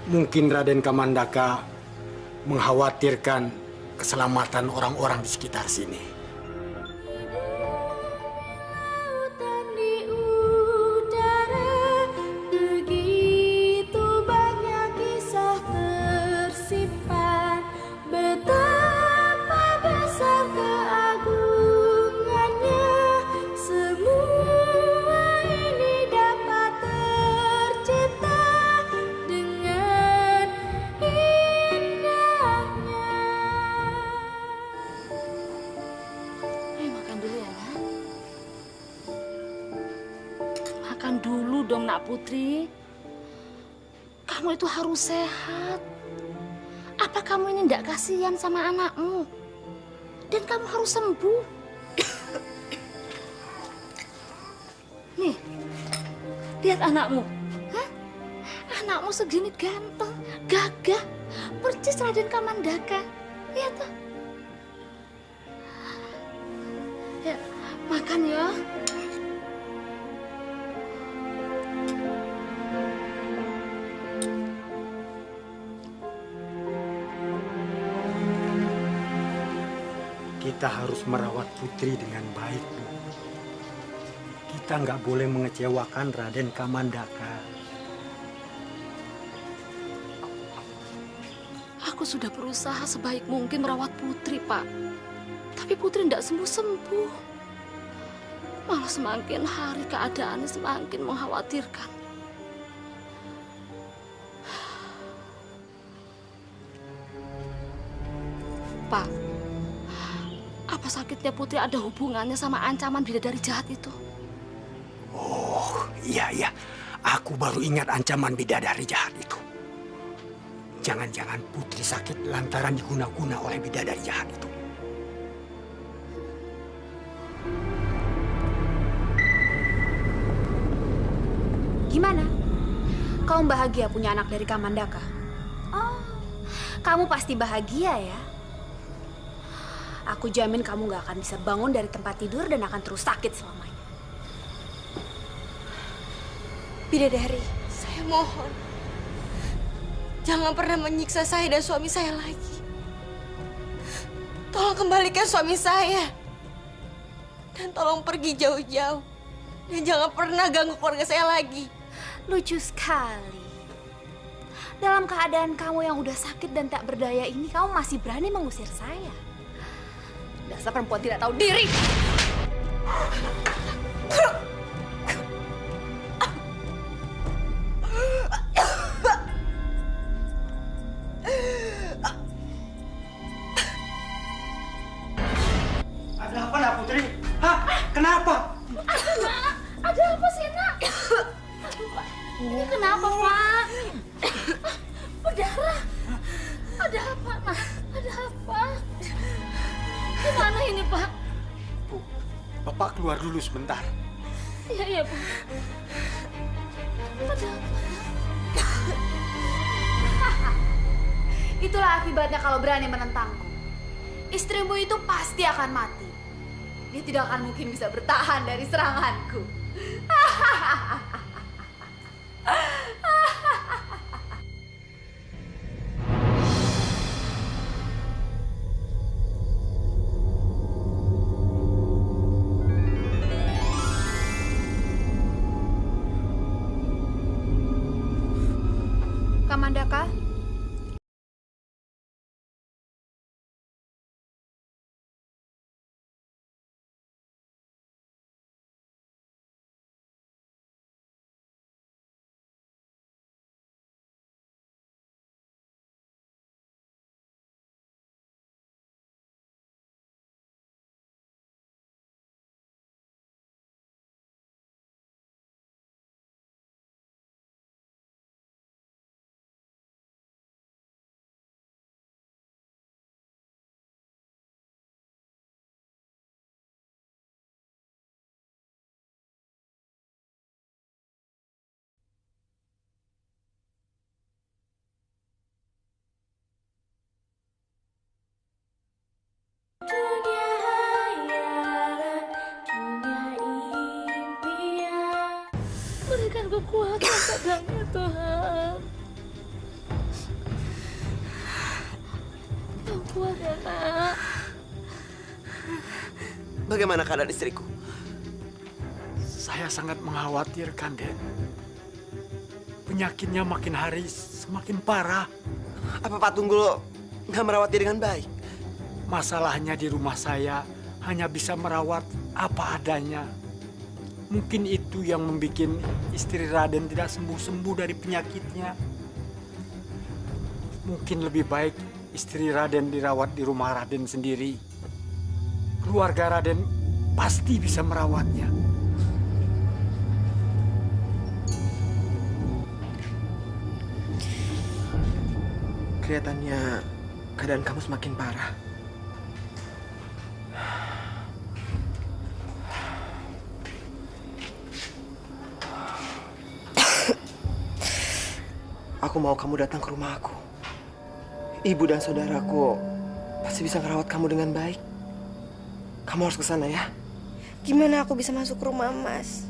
Mungkin Raden Kamandaka mengkhawatirkan keselamatan orang-orang di sekitar sini. Makan dulu dong, Nak Putri. Kamu itu harus sehat. Apa kamu ini tidak kasihan sama anakmu? Dan kamu harus sembuh. Nih, lihat anakmu. Hah? Anakmu segini ganteng, gagah, percis Raden Kamandaka. Lihat tuh. Ya, makan ya. Kita harus merawat Putri dengan baik, Bu. Kita nggak boleh mengecewakan Raden Kamandaka. Aku sudah berusaha sebaik mungkin merawat Putri, Pak. Tapi Putri tidak sembuh-sembuh. Malah semakin hari keadaannya semakin mengkhawatirkan. Pak, apa sakitnya Putri ada hubungannya sama ancaman bidadari jahat itu? Oh, iya. Aku baru ingat ancaman bidadari jahat itu. Jangan-jangan Putri sakit lantaran diguna-guna oleh bidadari jahat itu. Gimana? Kamu bahagia punya anak dari Kamandaka? Oh, kamu pasti bahagia ya? Aku jamin kamu gak akan bisa bangun dari tempat tidur dan akan terus sakit selamanya. Bidadari, saya mohon. Jangan pernah menyiksa saya dan suami saya lagi. Tolong kembalikan suami saya. Dan tolong pergi jauh-jauh. Dan jangan pernah ganggu keluarga saya lagi. Lucu sekali. Dalam keadaan kamu yang udah sakit dan tak berdaya ini, kamu masih berani mengusir saya. Dasar perempuan tidak tahu diri. Ada apa nak Putri? Hah? Kenapa? Ada apa sih, Nak? Ini kenapa, Pak? Berdarah. Ada apa, Nak? Ada apa? Gimana ini, Pak? Bu, Bapak keluar dulu sebentar. Iya, Bu. Ada apa? Itulah akibatnya kalau berani menentangku. Istrimu itu pasti akan mati. Dia tidak akan mungkin bisa bertahan dari seranganku. Kamandaka? Berikan kekuatan padanya, Tuhan. Yang kuat ya, Nak. Bagaimana keadaan istriku? Saya sangat mengkhawatirkan, Den. Penyakitnya makin hari semakin parah. Apa Pak Tunggul nggak merawat dia dengan baik? Masalahnya di rumah saya hanya bisa merawat apa adanya. Mungkin itu yang membuat istri Raden tidak sembuh-sembuh dari penyakitnya. Mungkin lebih baik istri Raden dirawat di rumah Raden sendiri. Keluarga Raden pasti bisa merawatnya. Kelihatannya keadaan kamu semakin parah. Aku mau kamu datang ke rumah aku. Ibu dan saudaraku pasti bisa merawat kamu dengan baik. Kamu harus ke sana ya. Gimana aku bisa masuk ke rumah Mas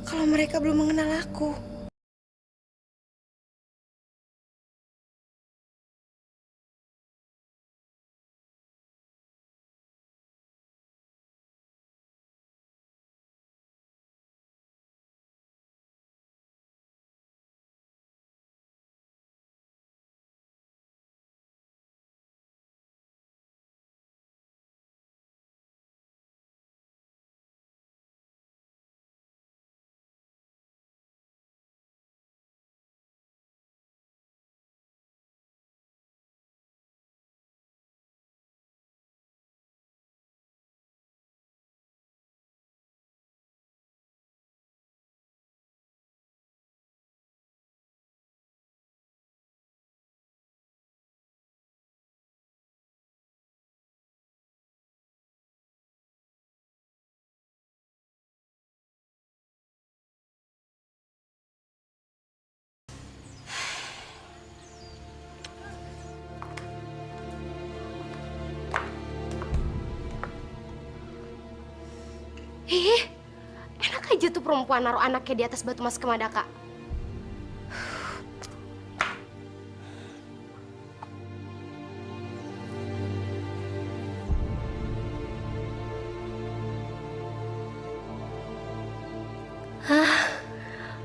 kalau mereka belum mengenal aku? Enak aja tuh perempuan naruh anaknya di atas batu Mas Kamandaka.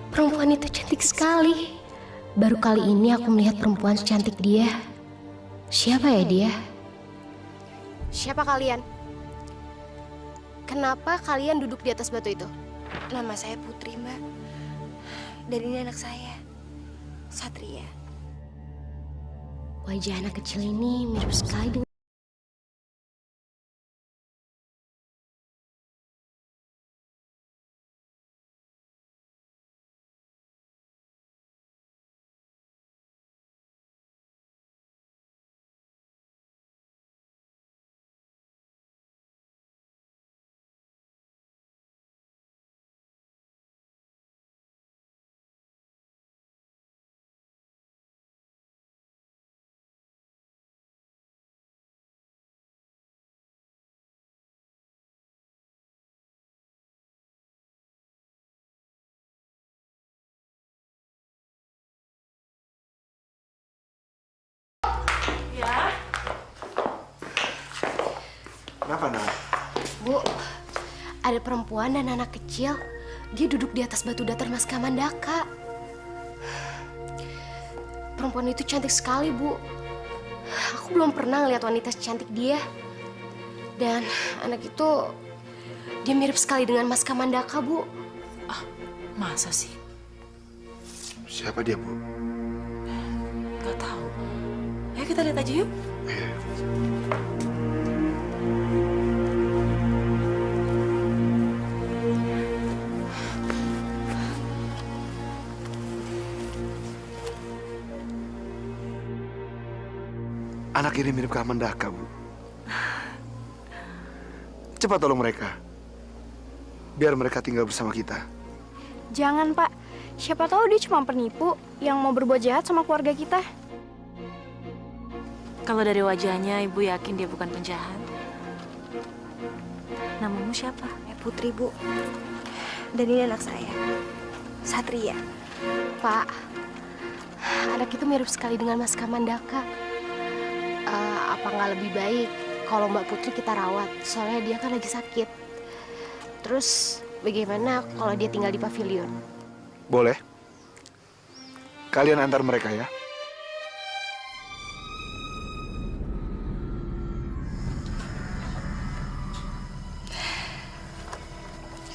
Perempuan itu cantik sekali. Baru kali ini aku melihat perempuan secantik dia. Siapa ya dia? Siapa kalian? Kenapa kalian duduk di atas batu itu? Nama saya Putri, Mbak. Dan ini anak saya, Satria. Wajah anak kecil ini mirip sekali dengan... Kenapa, Nak? Bu, ada perempuan dan anak kecil. Dia duduk di atas batu datar Mas Kamandaka. Perempuan itu cantik sekali, Bu. Aku belum pernah ngeliat wanita secantik dia. Dan anak itu, dia mirip sekali dengan Mas Kamandaka, Bu. Masa sih? Siapa dia, Bu? Gak tahu. Ayo kita lihat aja yuk. Anak ini mirip Kamandaka, Bu. Cepat tolong mereka. Biar mereka tinggal bersama kita. Jangan, Pak. Siapa tahu dia cuma penipu yang mau berbuat jahat sama keluarga kita. Kalau dari wajahnya, Ibu yakin dia bukan penjahat. Namamu siapa? Putri, Bu. Dan ini anak saya, Satria. Pak, anak itu mirip sekali dengan Mas Kamandaka. Apa nggak lebih baik kalau Mbak Putri kita rawat? Soalnya dia kan lagi sakit. Terus bagaimana kalau dia tinggal di pavilion? Boleh. Kalian antar mereka ya.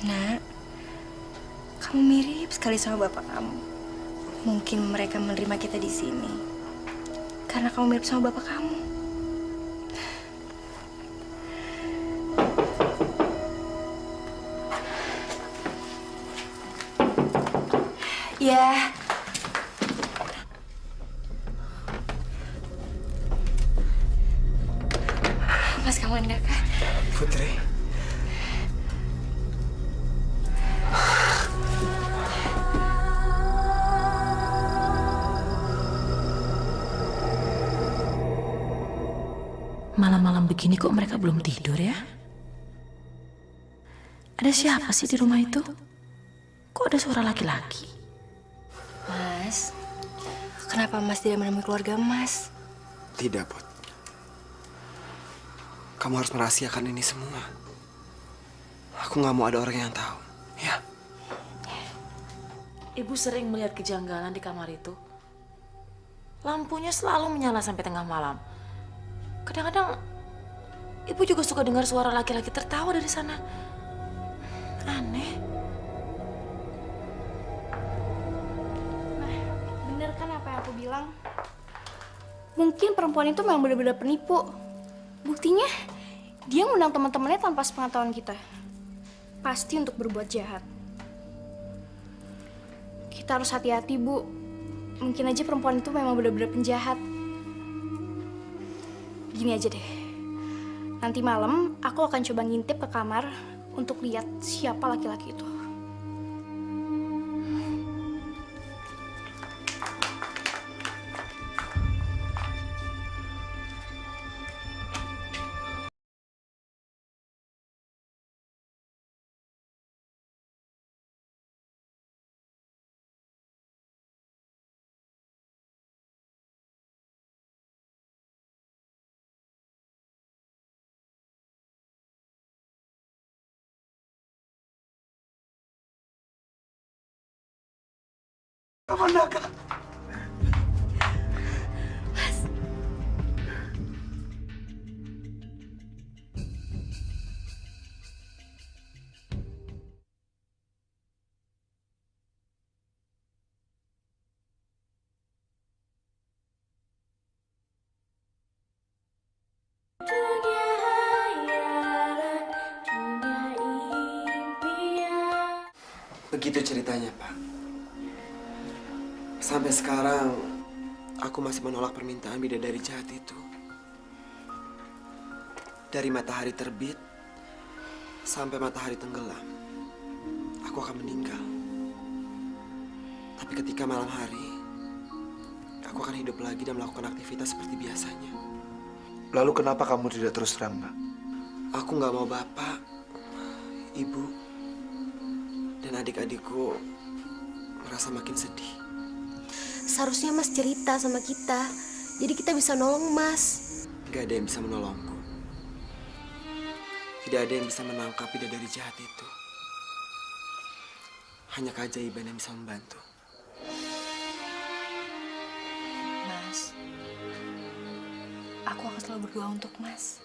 Nak, kamu mirip sekali sama bapak kamu. Mungkin mereka menerima kita di sini karena kamu mirip sama bapak kamu. Ya. Kamandaka. Putri. Malam-malam begini kok mereka belum tidur ya? Ada siapa sih di rumah itu? Kok ada suara laki-laki? Mas, kenapa Mas tidak menemui keluarga Mas? Tidak, Put. Kamu harus merahasiakan ini semua. Aku nggak mau ada orang yang tahu, ya? Ibu sering melihat kejanggalan di kamar itu. Lampunya selalu menyala sampai tengah malam. Kadang-kadang ibu juga suka dengar suara laki-laki tertawa dari sana. Aneh. Nah, bener kan apa yang aku bilang? Mungkin perempuan itu memang benar-benar penipu. Buktinya, dia ngundang teman-temannya tanpa sepengetahuan kita. Pasti untuk berbuat jahat. Kita harus hati-hati, Bu. Mungkin aja perempuan itu memang benar-benar penjahat. Gini aja deh. Nanti malam, aku akan coba ngintip ke kamar untuk lihat siapa laki-laki itu. Kamandaka. Mas. Begitu ceritanya, Pak. Sampai sekarang, aku masih menolak permintaan bidadari jahat itu. Dari matahari terbit sampai matahari tenggelam, aku akan meninggal. Tapi ketika malam hari, aku akan hidup lagi dan melakukan aktivitas seperti biasanya. Lalu kenapa kamu tidak terus terang, Pak? Aku nggak mau bapak, ibu, dan adik-adikku merasa makin sedih. Seharusnya Mas cerita sama kita, jadi kita bisa nolong Mas. Gak ada yang bisa menolongku. Tidak ada yang bisa menangkap bidadari jahat itu. Hanya keajaiban yang bisa membantu. Mas, aku akan selalu berdoa untuk Mas.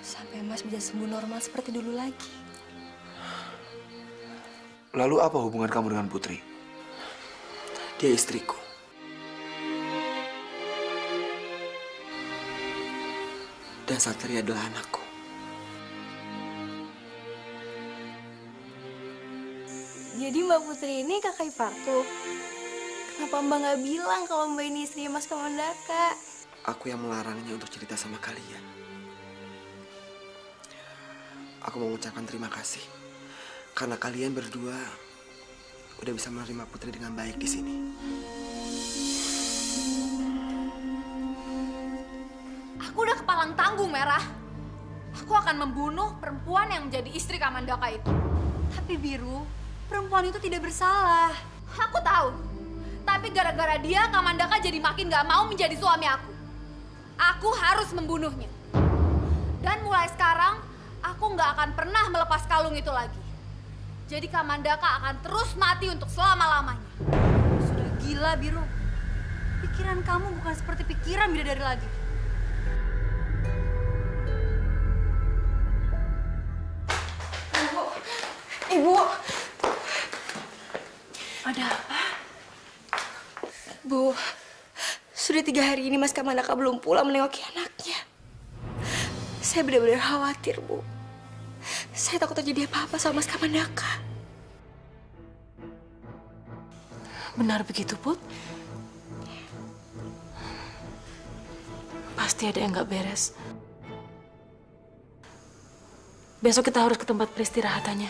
Sampai Mas bisa sembuh normal seperti dulu lagi. Lalu apa hubungan kamu dengan Putri? Dia istriku. Dan Satria adalah anakku. Jadi Mbak Putri ini kakak iparku. Kenapa Mbak nggak bilang kalau Mbak ini istri Mas Kamandaka? Aku yang melarangnya untuk cerita sama kalian. Aku mau mengucapkan terima kasih. Karena kalian berdua udah bisa menerima Putri dengan baik di sini. Aku udah kepalang tanggung, Merah. Aku akan membunuh perempuan yang menjadi istri Kamandaka itu. Tapi Biru, perempuan itu tidak bersalah. Aku tahu. Tapi gara-gara dia, Kamandaka jadi makin gak mau menjadi suami aku. Aku harus membunuhnya. Dan mulai sekarang, aku gak akan pernah melepas kalung itu lagi. Jadi Kamandaka akan terus mati untuk selama-lamanya. Sudah gila, Biru. Pikiran kamu bukan seperti pikiran bidadari lagi. Ibu. Ada apa? Bu, sudah 3 hari ini Mas Kamandaka belum pulang menengoki anaknya. Saya benar-benar khawatir, Bu. Saya takut terjadi apa-apa sama Mas Kamandaka. Benar begitu, Put? Pasti ada yang nggak beres. Besok kita harus ke tempat peristirahatannya.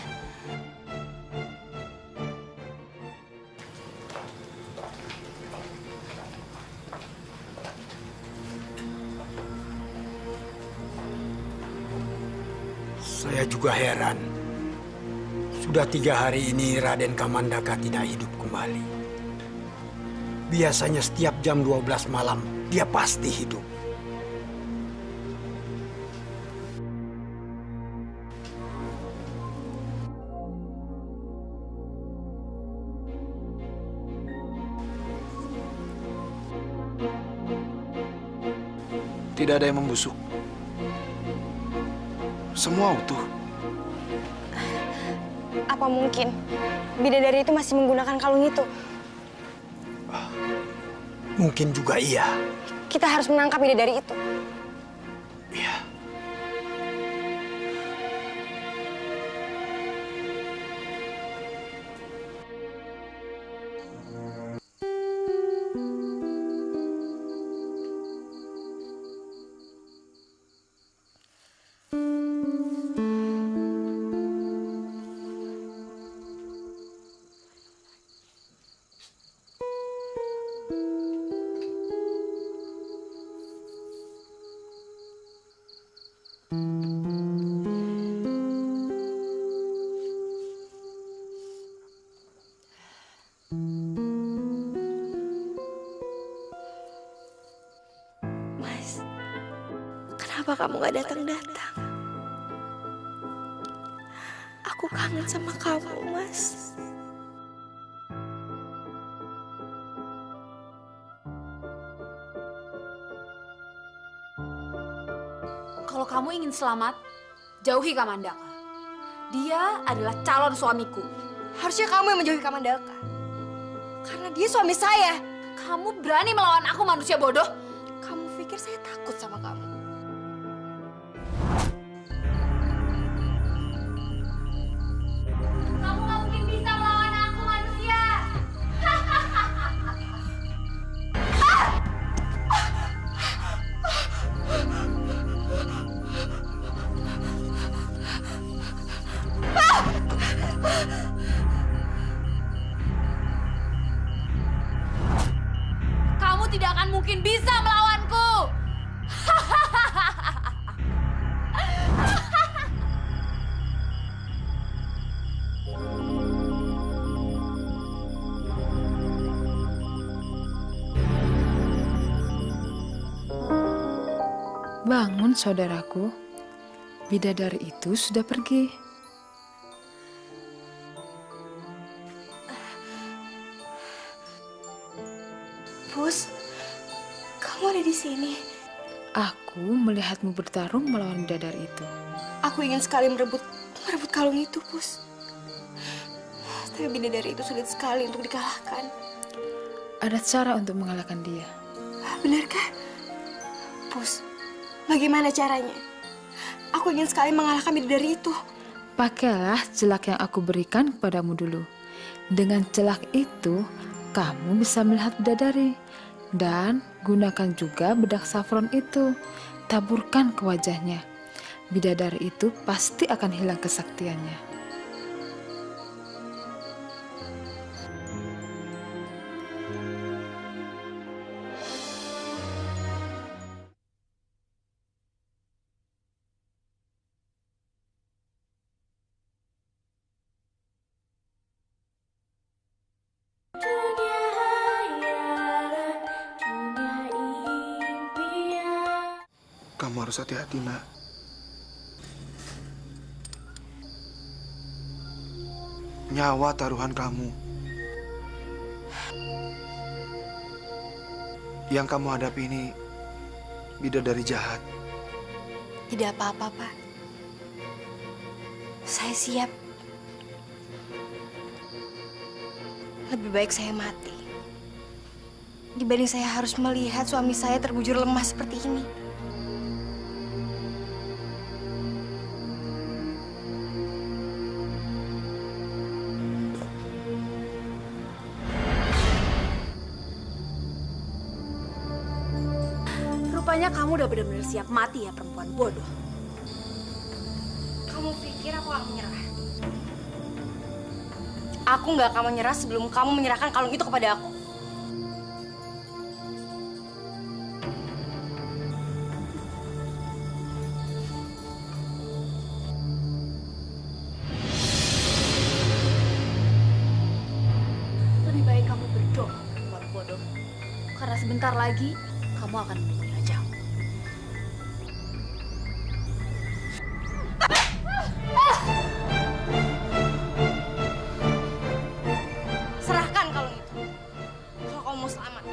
Saya juga heran. Sudah 3 hari ini Raden Kamandaka tidak hidup kembali. Biasanya setiap jam 12 malam dia pasti hidup. Tidak ada yang membusuk. Semua utuh. Apa mungkin bidadari itu masih menggunakan kalung itu? Mungkin juga iya. Kita harus menangkap bidadari itu. Iya. Mas, kenapa kamu gak datang-datang? Aku kangen sama kamu, Mas. Kalau kamu ingin selamat, jauhi Kamandaka. Dia adalah calon suamiku. Harusnya kamu yang menjauhi Kamandaka. Karena dia suami saya. Kamu berani melawan aku, manusia bodoh? Kamu pikir saya takut sama kamu? Kamu gak mungkin bisa melawan aku, manusia. Kamu tidak akan mungkin bisa melawanku. Bangun, saudaraku. Bidadari itu sudah pergi. Pus, kamu ada di sini. Aku melihatmu bertarung melawan bidadari itu. Aku ingin sekali merebut kalung itu, Pus. Tapi bidadari itu sulit sekali untuk dikalahkan. Ada cara untuk mengalahkan dia. Benarkah? Pus, bagaimana caranya? Aku ingin sekali mengalahkan bidadari itu. Pakailah celak yang aku berikan kepadamu dulu. Dengan celak itu, kamu bisa melihat bidadari. Dan gunakan juga bedak saffron itu. Taburkan ke wajahnya. Bidadari itu pasti akan hilang kesaktiannya. Kamu harus hati-hati, nak. Nyawa taruhan kamu. Yang kamu hadapi ini bidadari jahat. Tidak apa-apa, Pak. Saya siap. Lebih baik saya mati dibanding saya harus melihat suami saya terbujur lemah seperti ini. Rupanya kamu udah benar-benar siap mati ya, perempuan bodoh. Kamu kamu pikir aku akan menyerah? Aku nggak akan menyerah sebelum kamu menyerahkan kalung itu kepada aku. Lebih baik kamu berdoa, perempuan bodoh. Karena sebentar lagi kamu akan menemui rajamu. Serahkan kalung itu. Kalau kamu mau selamat.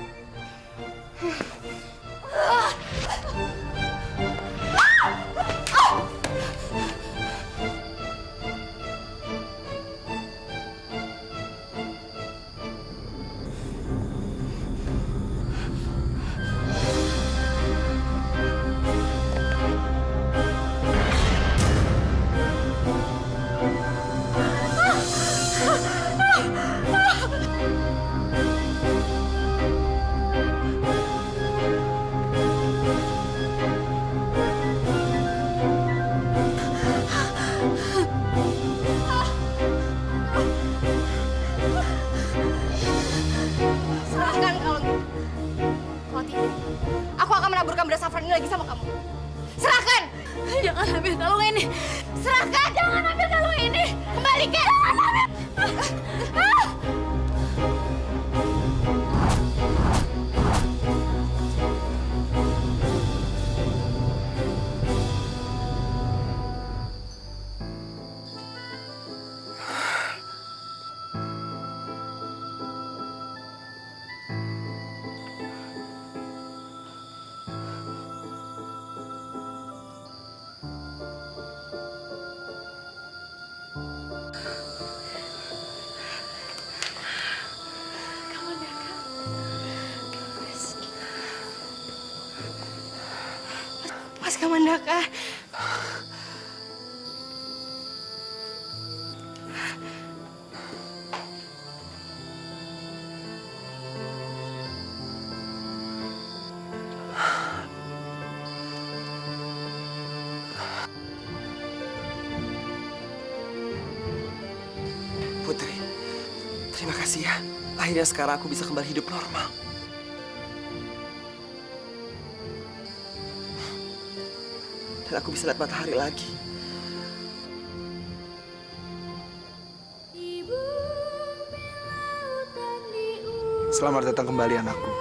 Serahkan kalung itu. Kalau tidak, aku akan menaburkan beras saffron ini lagi sama kamu. Serahkan! Jangan ambil kalung ini. Serahkan! Jangan ambil kalung ini! Kembalikan! Jangan ambil! Mas Kamandaka. Putri, terima kasih ya. Akhirnya sekarang aku bisa kembali hidup normal. Dan aku bisa lihat matahari lagi. Selamat datang kembali anakku.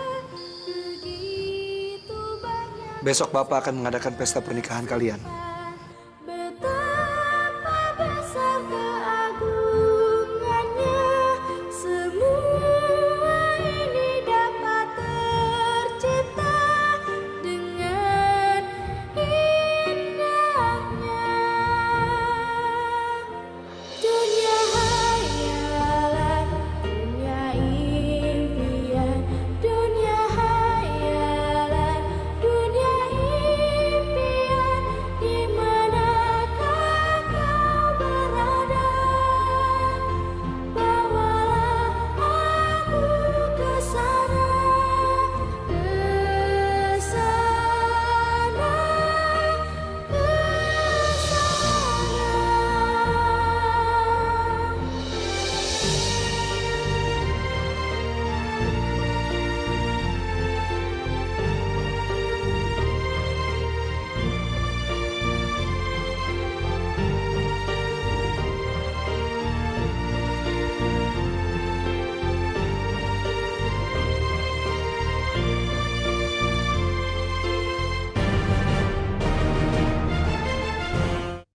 Besok Bapak akan mengadakan pesta pernikahan kalian.